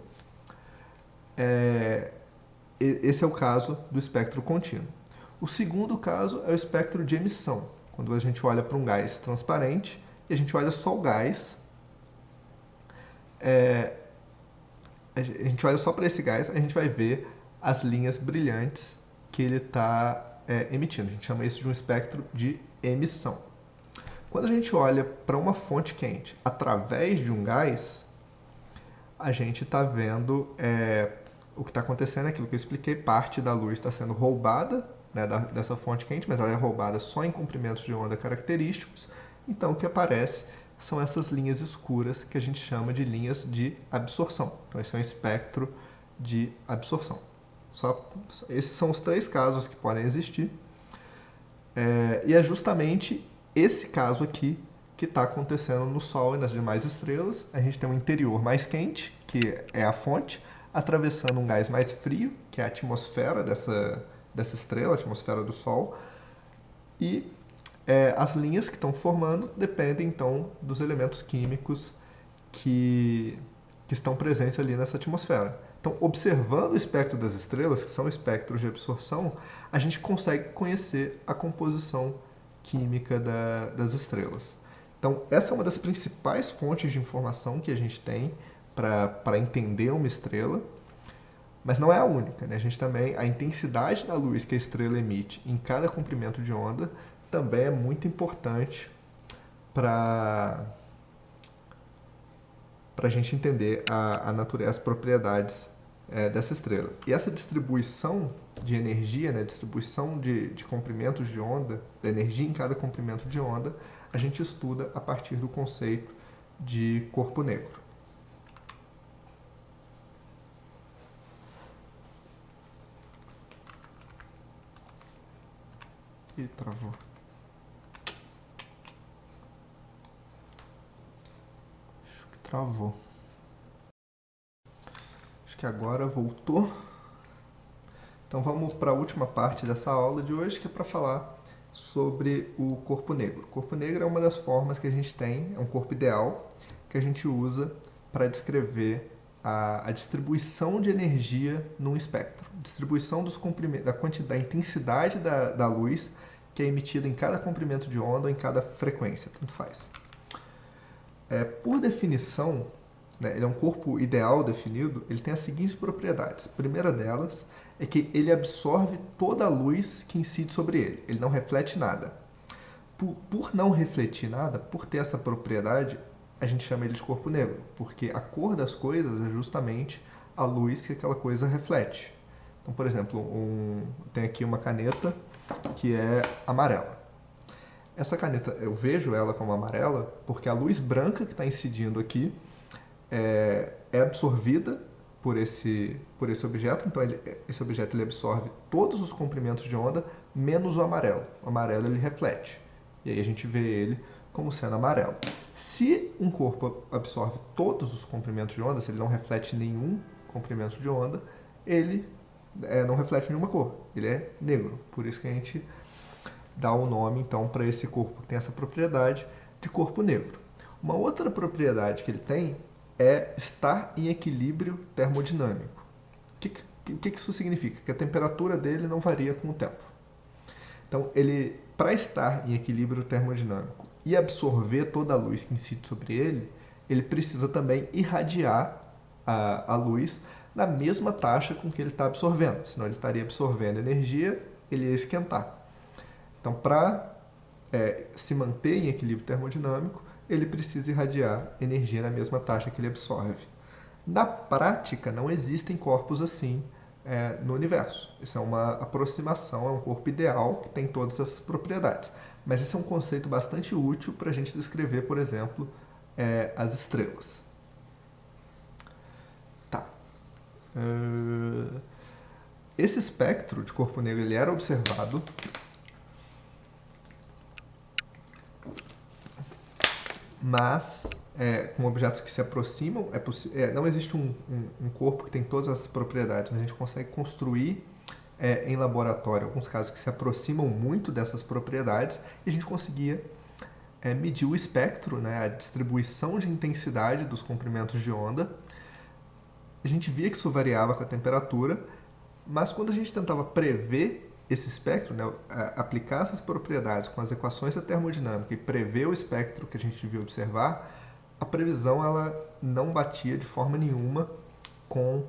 Esse é o caso do espectro contínuo. O segundo caso é o espectro de emissão, quando a gente olha para um gás transparente e a gente olha só o gás, a gente olha só para esse gás, a gente vai ver as linhas brilhantes que ele está emitindo. A gente chama isso de um espectro de emissão. Quando a gente olha para uma fonte quente através de um gás, a gente está vendo o que está acontecendo é aquilo que eu expliquei, parte da luz está sendo roubada, né, dessa fonte quente, mas ela é roubada só em comprimentos de onda característicos. Então, o que aparece são essas linhas escuras que a gente chama de linhas de absorção. Então, esse é um espectro de absorção. Esses são os três casos que podem existir. E é justamente esse caso aqui que está acontecendo no Sol e nas demais estrelas. A gente tem um interior mais quente, que é a fonte, atravessando um gás mais frio, que é a atmosfera dessa estrela, a atmosfera do Sol. E as linhas que estão formando dependem, então, dos elementos químicos que estão presentes ali nessa atmosfera. Então, observando o espectro das estrelas, que são espectros de absorção, a gente consegue conhecer a composição química das estrelas. Então, essa é uma das principais fontes de informação que a gente tem para entender uma estrela, mas não é a única, né? A intensidade da luz que a estrela emite em cada comprimento de onda também é muito importante para a gente entender a natureza, as propriedades dessa estrela. E essa distribuição de energia, né, distribuição de comprimentos de onda, da energia em cada comprimento de onda, a gente estuda a partir do conceito de corpo negro. Ih, travou. Acho que travou. Acho que agora voltou. Então vamos para a última parte dessa aula de hoje, que é para falar sobre o corpo negro. O corpo negro é uma das formas que a gente tem, é um corpo ideal, que a gente usa para descrever a distribuição de energia num espectro. Distribuição dos comprimentos, da intensidade da luz que é emitida em cada comprimento de onda ou em cada frequência, tanto faz. Por definição, né, ele é um corpo ideal definido, ele tem as seguintes propriedades. A primeira delas é que ele absorve toda a luz que incide sobre ele, ele não reflete nada. Por não refletir nada, por ter essa propriedade, a gente chama ele de corpo negro, porque a cor das coisas é justamente a luz que aquela coisa reflete. Então, por exemplo, tem aqui uma caneta que é amarela. Essa caneta, eu vejo ela como amarela porque a luz branca que está incidindo aqui é absorvida por esse objeto. Então, esse objeto ele absorve todos os comprimentos de onda, menos o amarelo. O amarelo ele reflete. E aí a gente vê ele como sendo amarelo. Se um corpo absorve todos os comprimentos de onda, se ele não reflete nenhum comprimento de onda, ele não reflete nenhuma cor. Ele é negro. Por isso que a gente dá o nome, então, para esse corpo que tem essa propriedade de corpo negro. Uma outra propriedade que ele tem é estar em equilíbrio termodinâmico. O que isso significa? Que a temperatura dele não varia com o tempo. Então, para estar em equilíbrio termodinâmico e absorver toda a luz que incide sobre ele, ele precisa também irradiar a luz na mesma taxa com que ele está absorvendo. Senão ele estaria absorvendo energia, ele ia esquentar. Então, para se manter em equilíbrio termodinâmico, ele precisa irradiar energia na mesma taxa que ele absorve. Na prática, não existem corpos assim no universo. Isso é uma aproximação, é um corpo ideal que tem todas essas propriedades. Mas esse é um conceito bastante útil para a gente descrever, por exemplo, as estrelas. Tá. Esse espectro de corpo negro ele era observado mas com objetos que se aproximam, não existe um corpo que tem todas as propriedades, mas a gente consegue construir em laboratório alguns casos que se aproximam muito dessas propriedades e a gente conseguia medir o espectro, né, a distribuição de intensidade dos comprimentos de onda. A gente via que isso variava com a temperatura, mas quando a gente tentava prever esse espectro, né, aplicar essas propriedades com as equações da termodinâmica e prever o espectro que a gente devia observar, a previsão ela não batia de forma nenhuma com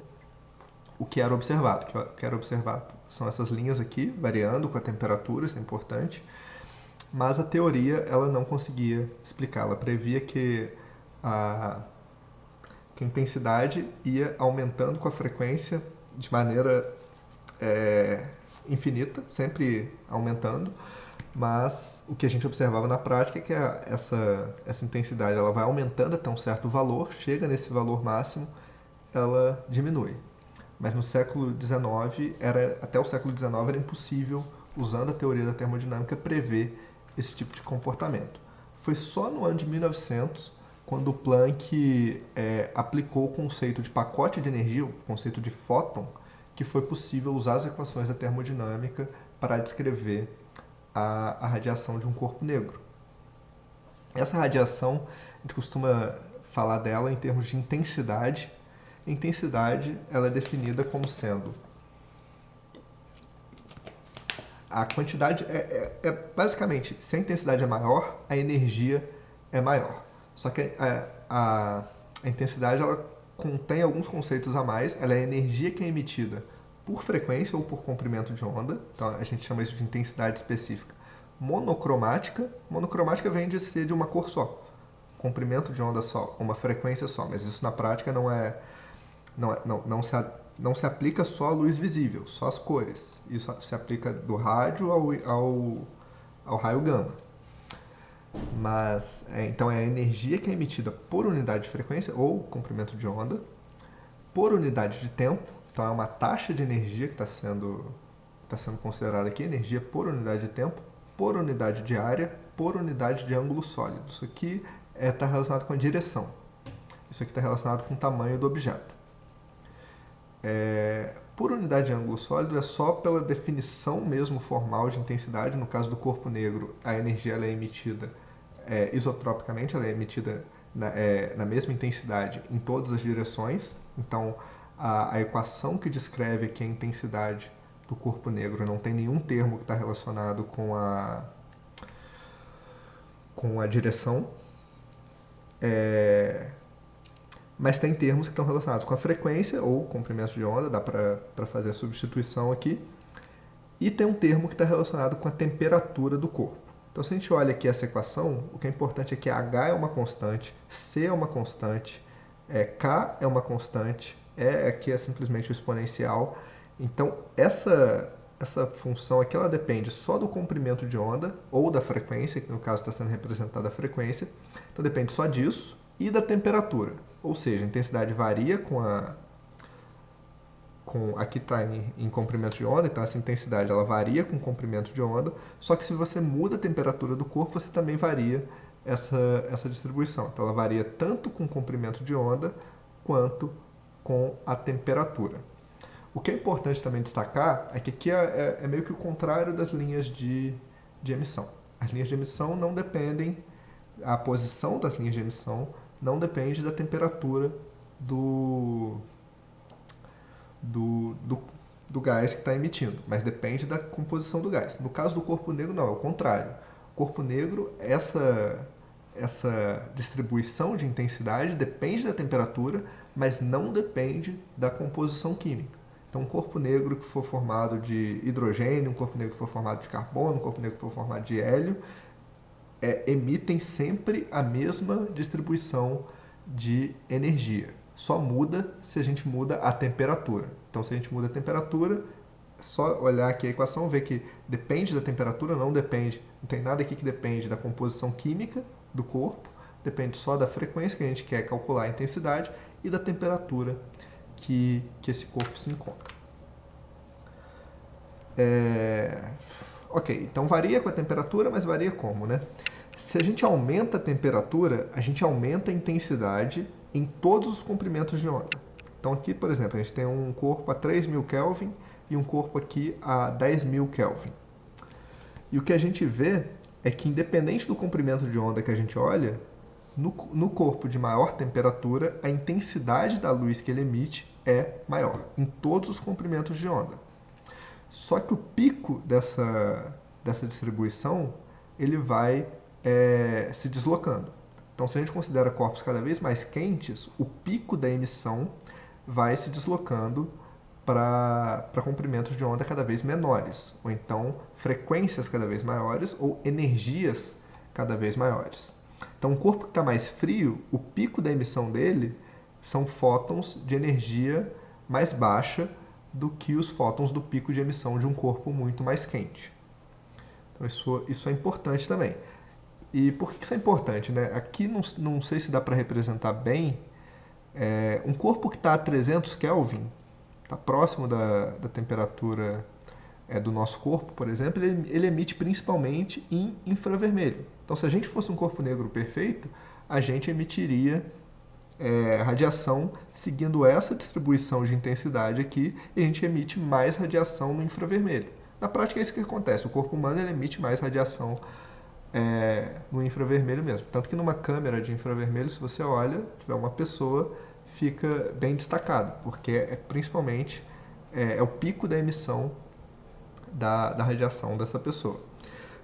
o que era observado. O que era observado são essas linhas aqui, variando com a temperatura, isso é importante, mas a teoria ela não conseguia explicar. Ela previa que a intensidade ia aumentando com a frequência de maneira infinita, sempre aumentando, mas o que a gente observava na prática é que essa intensidade ela vai aumentando até um certo valor, chega nesse valor máximo, ela diminui. Mas no século XIX, até o século XIX era impossível, usando a teoria da termodinâmica, prever esse tipo de comportamento. Foi só no ano de 1900, quando o Planck aplicou o conceito de pacote de energia, o conceito de fóton, que foi possível usar as equações da termodinâmica para descrever a radiação de um corpo negro. Essa radiação, a gente costuma falar dela em termos de intensidade. A intensidade ela é definida como sendo a quantidade, basicamente, se a intensidade é maior, a energia é maior. Só que a intensidade ela contém alguns conceitos a mais, ela é a energia que é emitida por frequência ou por comprimento de onda, então a gente chama isso de intensidade específica. Monocromática vem de ser de uma cor só, comprimento de onda só, uma frequência só, mas isso na prática não se aplica só à luz visível, só às cores. Isso se aplica do rádio ao raio gama. Mas, então é a energia que é emitida por unidade de frequência ou comprimento de onda, por unidade de tempo, então é uma taxa de energia que está sendo considerada aqui, energia por unidade de tempo, por unidade de área, por unidade de ângulo sólido. Isso aqui está relacionado com a direção. Isso aqui está relacionado com o tamanho do objeto. Por unidade de ângulo sólido é só pela definição mesmo formal de intensidade. No caso do corpo negro, a energia ela é emitida isotropicamente, ela é emitida na mesma intensidade em todas as direções. Então, a equação que descreve aqui a intensidade do corpo negro não tem nenhum termo que está relacionado com a direção, mas tem termos que estão relacionados com a frequência ou comprimento de onda, dá para fazer a substituição aqui, e tem um termo que está relacionado com a temperatura do corpo. Então, se a gente olha aqui essa equação, o que é importante é que H é uma constante, C é uma constante, K é uma constante, E aqui é simplesmente o exponencial. Então, essa função aqui ela depende só do comprimento de onda ou da frequência, que no caso está sendo representada a frequência. Então, depende só disso e da temperatura. Ou seja, a intensidade varia aqui está em comprimento de onda, então essa intensidade ela varia com o comprimento de onda, só que se você muda a temperatura do corpo, você também varia essa distribuição. Então ela varia tanto com o comprimento de onda quanto com a temperatura. O que é importante também destacar é que aqui é meio que o contrário das linhas de emissão. As linhas de emissão não dependem, a posição das linhas de emissão não depende da temperatura do gás que está emitindo, mas depende da composição do gás. No caso do corpo negro, não, é o contrário. O corpo negro, essa distribuição de intensidade depende da temperatura, mas não depende da composição química. Então, um corpo negro que for formado de hidrogênio, um corpo negro que for formado de carbono, um corpo negro que for formado de hélio, emitem sempre a mesma distribuição de energia. Só muda se a gente muda a temperatura. Então, se a gente muda a temperatura, é só olhar aqui a equação, ver que depende da temperatura, não tem nada aqui que depende da composição química do corpo, depende só da frequência que a gente quer calcular a intensidade e da temperatura que esse corpo se encontra. Ok, então varia com a temperatura, mas varia como, né? Se a gente aumenta a temperatura, a gente aumenta a intensidade em todos os comprimentos de onda. Então aqui, por exemplo, a gente tem um corpo a 3.000 Kelvin e um corpo aqui a 10.000 Kelvin. E o que a gente vê é que, independente do comprimento de onda que a gente olha, no corpo de maior temperatura, a intensidade da luz que ele emite é maior, em todos os comprimentos de onda. Só que o pico dessa distribuição, ele vai se deslocando. Então, se a gente considera corpos cada vez mais quentes, o pico da emissão vai se deslocando para comprimentos de onda cada vez menores, ou então frequências cada vez maiores, ou energias cada vez maiores. Então, um corpo que está mais frio, o pico da emissão dele são fótons de energia mais baixa do que os fótons do pico de emissão de um corpo muito mais quente. Então, isso é importante também. E por que isso é importante, né? Aqui não sei se dá para representar bem. Um corpo que está a 300 Kelvin, está próximo da temperatura do nosso corpo, por exemplo, ele emite principalmente em infravermelho. Então, se a gente fosse um corpo negro perfeito, a gente emitiria radiação seguindo essa distribuição de intensidade aqui, e a gente emite mais radiação no infravermelho. Na prática é isso que acontece, o corpo humano ele emite mais radiação no infravermelho mesmo. Tanto que numa câmera de infravermelho, se você olha, tiver uma pessoa, fica bem destacado, porque principalmente o pico da emissão da radiação dessa pessoa.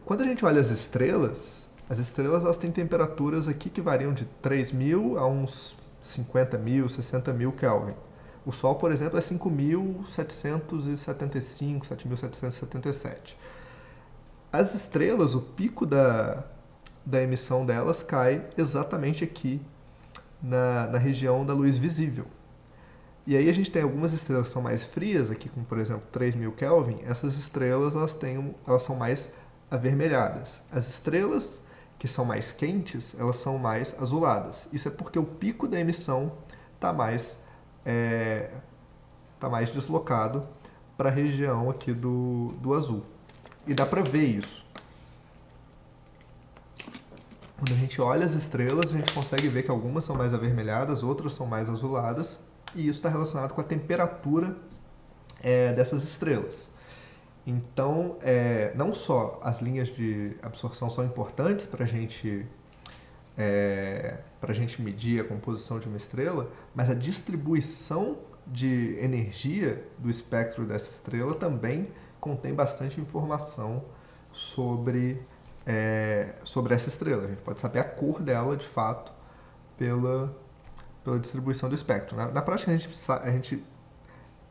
Quando a gente olha as estrelas elas têm temperaturas aqui que variam de 3.000 a uns 50.000, 60.000 Kelvin. O Sol, por exemplo, é 5.775, 7.777. As estrelas, o pico da emissão delas cai exatamente aqui na região da luz visível. E aí a gente tem algumas estrelas que são mais frias, aqui como por exemplo 3.000 Kelvin, essas estrelas elas são mais avermelhadas. As estrelas que são mais quentes, elas são mais azuladas. Isso é porque o pico da emissão está mais deslocado para a região aqui do azul. E dá para ver isso. Quando a gente olha as estrelas, a gente consegue ver que algumas são mais avermelhadas, outras são mais azuladas, e isso está relacionado com a temperatura dessas estrelas. Então, não só as linhas de absorção são importantes para a gente medir a composição de uma estrela, mas a distribuição de energia do espectro dessa estrela também contém bastante informação sobre essa estrela. A gente pode saber a cor dela, de fato, pela distribuição do espectro. Na prática, a gente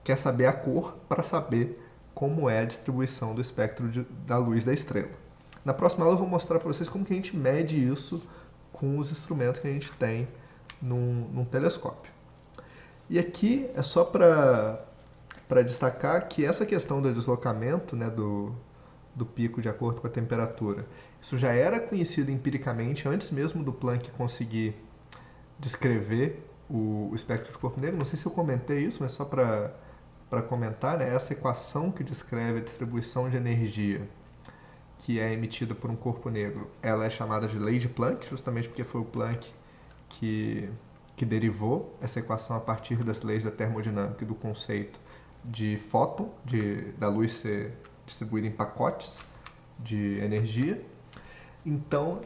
quer saber a cor para saber como é a distribuição do espectro da luz da estrela. Na próxima aula eu vou mostrar para vocês como que a gente mede isso com os instrumentos que a gente tem num telescópio. E aqui é só para destacar que essa questão do deslocamento, né, do pico de acordo com a temperatura, isso já era conhecido empiricamente antes mesmo do Planck conseguir descrever o espectro de corpo negro. Não sei se eu comentei isso, mas só para comentar, né, essa equação que descreve a distribuição de energia que é emitida por um corpo negro, ela é chamada de lei de Planck, justamente porque foi o Planck que derivou essa equação a partir das leis da termodinâmica e do conceito de fóton, da luz ser distribuída em pacotes de energia. Então,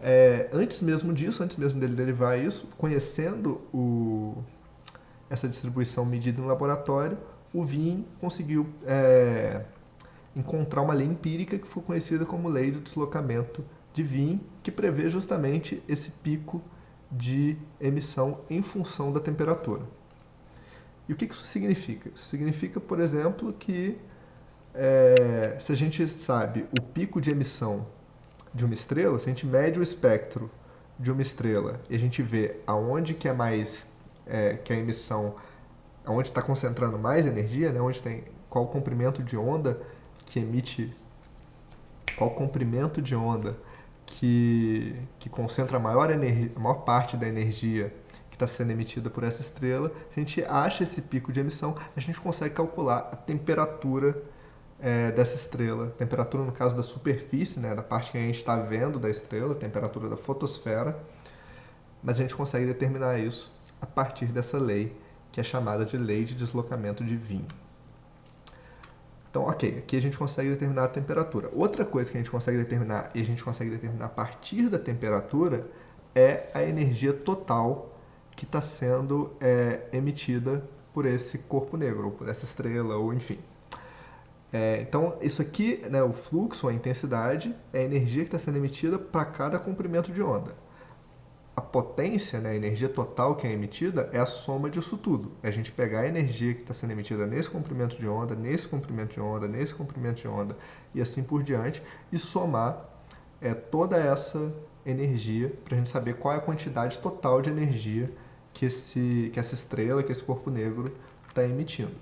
antes mesmo disso, antes mesmo dele derivar isso, conhecendo essa distribuição medida no laboratório, o Wien conseguiu encontrar uma lei empírica que foi conhecida como lei do deslocamento de Wien, que prevê justamente esse pico de emissão em função da temperatura. E o que isso significa? Isso significa, por exemplo, que se a gente sabe o pico de emissão de uma estrela, se a gente mede o espectro de uma estrela e a gente vê aonde que é mais que a emissão, aonde está concentrando mais energia, né, qual o comprimento de onda que emite, qual comprimento de onda que concentra a maior parte da energia que está sendo emitida por essa estrela. Se a gente acha esse pico de emissão, a gente consegue calcular a temperatura dessa estrela, temperatura no caso da superfície, né, da parte que a gente está vendo da estrela, a temperatura da fotosfera, mas a gente consegue determinar isso a partir dessa lei, que é chamada de lei de deslocamento de Wien. Então, ok, aqui a gente consegue determinar a temperatura. Outra coisa que a gente consegue determinar, e a gente consegue determinar a partir da temperatura, é a energia total que está sendo emitida por esse corpo negro, ou por essa estrela, ou enfim. Então, isso aqui, né, o fluxo, a intensidade, é a energia que está sendo emitida para cada comprimento de onda. A potência, né, a energia total que é emitida, é a soma disso tudo. É a gente pegar a energia que está sendo emitida nesse comprimento de onda, nesse comprimento de onda, nesse comprimento de onda, e assim por diante, e somar toda essa energia para a gente saber qual é a quantidade total de energia que essa estrela, que esse corpo negro está emitindo.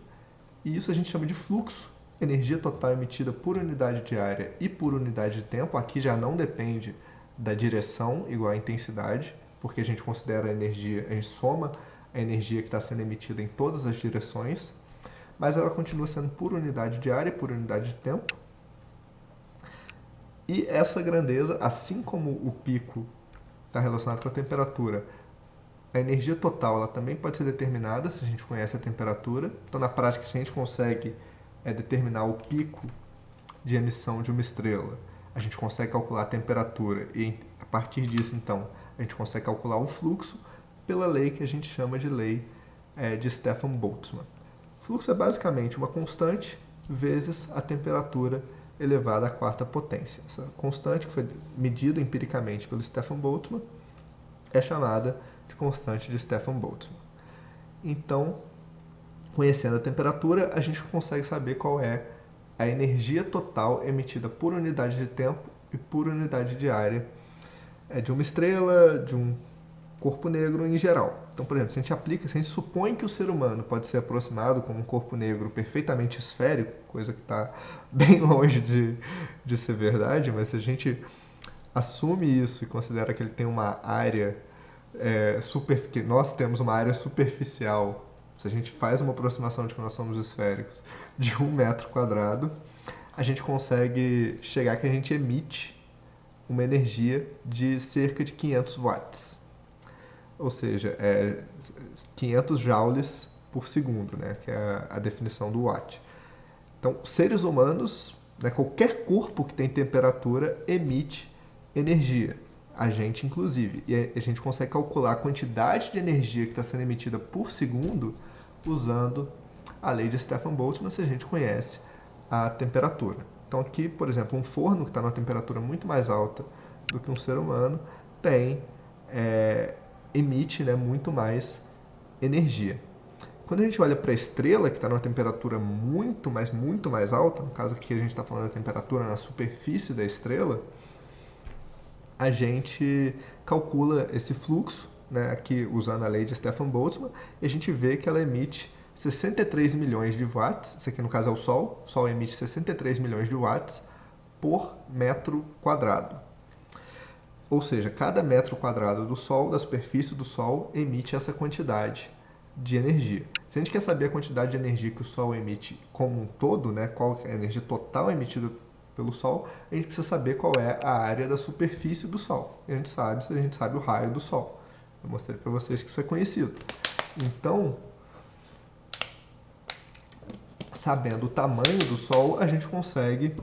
E isso a gente chama de fluxo. Energia total emitida por unidade de área e por unidade de tempo. Aqui já não depende da direção igual à intensidade, porque a gente considera a energia, a gente soma a energia que está sendo emitida em todas as direções, mas ela continua sendo por unidade de área e por unidade de tempo. E essa grandeza, assim como o pico está relacionado com a temperatura, a energia total ela também pode ser determinada se a gente conhece a temperatura. Então, na prática, se a gente consegue determinar o pico de emissão de uma estrela, a gente consegue calcular a temperatura e, a partir disso, então, a gente consegue calcular o fluxo pela lei que a gente chama de lei de Stefan-Boltzmann. Fluxo é basicamente uma constante vezes a temperatura elevada à quarta potência. Essa constante, que foi medida empiricamente pelo Stefan-Boltzmann, é chamada de constante de Stefan-Boltzmann. Então, conhecendo a temperatura, a gente consegue saber qual é a energia total emitida por unidade de tempo e por unidade de área de uma estrela, de um corpo negro em geral. Então, por exemplo, se a gente supõe que o ser humano pode ser aproximado como um corpo negro perfeitamente esférico, coisa que está bem longe de ser verdade, mas se a gente assume isso e considera que ele tem uma área que nós temos uma área superficial, se a gente faz uma aproximação de que nós somos esféricos de 1 metro quadrado, a gente consegue chegar que a gente emite uma energia de cerca de 500 watts. Ou seja, 500 joules por segundo, né, que é a definição do watt. Então, seres humanos, né, qualquer corpo que tem temperatura emite energia. A gente, inclusive. E a gente consegue calcular a quantidade de energia que está sendo emitida por segundo usando a lei de Stefan Boltzmann se a gente conhece a temperatura. Então aqui, por exemplo, um forno que está numa temperatura muito mais alta do que um ser humano emite, né, muito mais energia. Quando a gente olha para a estrela, que está numa temperatura muito mais alta, no caso aqui a gente está falando da temperatura na superfície da estrela, a gente calcula esse fluxo, né, aqui usando a lei de Stefan Boltzmann, e a gente vê que ela emite 63 milhões de watts, isso aqui no caso é o Sol emite 63 milhões de watts por metro quadrado. Ou seja, cada metro quadrado do Sol, da superfície do Sol, emite essa quantidade de energia. Se a gente quer saber a quantidade de energia que o Sol emite como um todo, né, qual é a energia total emitida pelo Sol, a gente precisa saber qual é a área da superfície do Sol. E a gente sabe o raio do Sol. Eu mostrei para vocês que isso é conhecido. Então, sabendo o tamanho do Sol, a gente consegue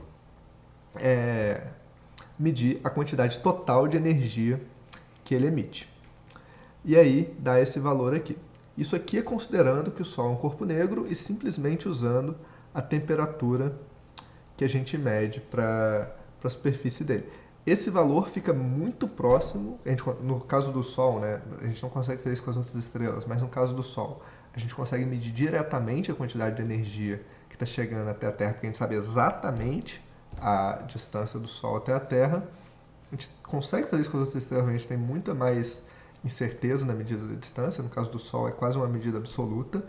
medir a quantidade total de energia que ele emite. E aí dá esse valor aqui. Isso aqui é considerando que o Sol é um corpo negro e simplesmente usando a temperatura que a gente mede para a superfície dele. Esse valor fica muito próximo, no caso do Sol, né, a gente não consegue fazer isso com as outras estrelas, mas no caso do Sol, a gente consegue medir diretamente a quantidade de energia que está chegando até a Terra, porque a gente sabe exatamente a distância do Sol até a Terra. A gente consegue fazer isso com as outras estrelas, mas a gente tem muita mais incerteza na medida da distância. No caso do Sol é quase uma medida absoluta.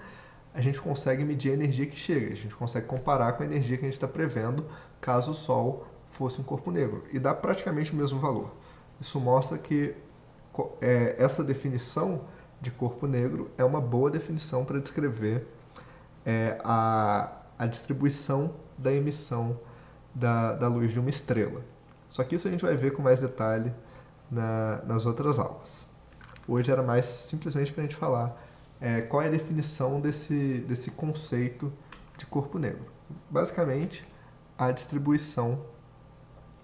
A gente consegue medir a energia que chega, a gente consegue comparar com a energia que a gente está prevendo caso o Sol fosse um corpo negro, e dá praticamente o mesmo valor. Isso mostra que essa definição de corpo negro é uma boa definição para descrever a distribuição da emissão da luz de uma estrela. Só que isso a gente vai ver com mais detalhe nas outras aulas. Hoje era mais simplesmente para a gente falar qual é a definição desse conceito de corpo negro. Basicamente, a distribuição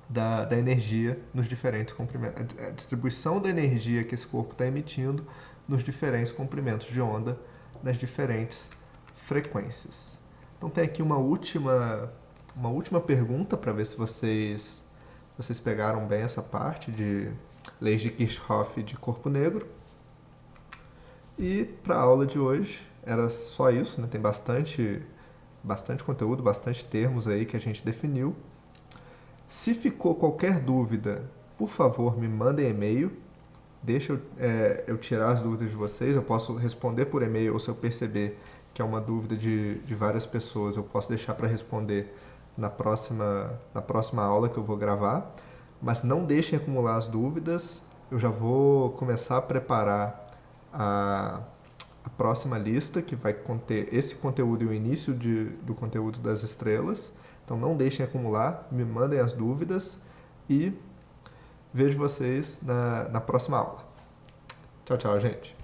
da energia nos diferentes comprimentos, a distribuição da energia que esse corpo está emitindo nos diferentes comprimentos de onda, nas diferentes frequências. Então tem aqui uma última pergunta para ver se vocês pegaram bem essa parte de leis de Kirchhoff de corpo negro. E para a aula de hoje era só isso, né? Tem bastante conteúdo, bastante termos aí que a gente definiu. Se ficou qualquer dúvida, por favor, me mandem e-mail. Deixa eu tirar as dúvidas de vocês. Eu posso responder por e-mail, ou se eu perceber que é uma dúvida de várias pessoas, eu posso deixar para responder na próxima aula que eu vou gravar. Mas não deixem acumular as dúvidas. Eu já vou começar a preparar a próxima lista, que vai conter esse conteúdo e o início do conteúdo das estrelas. Então não deixem acumular, me mandem as dúvidas e vejo vocês na próxima aula. Tchau, tchau, gente!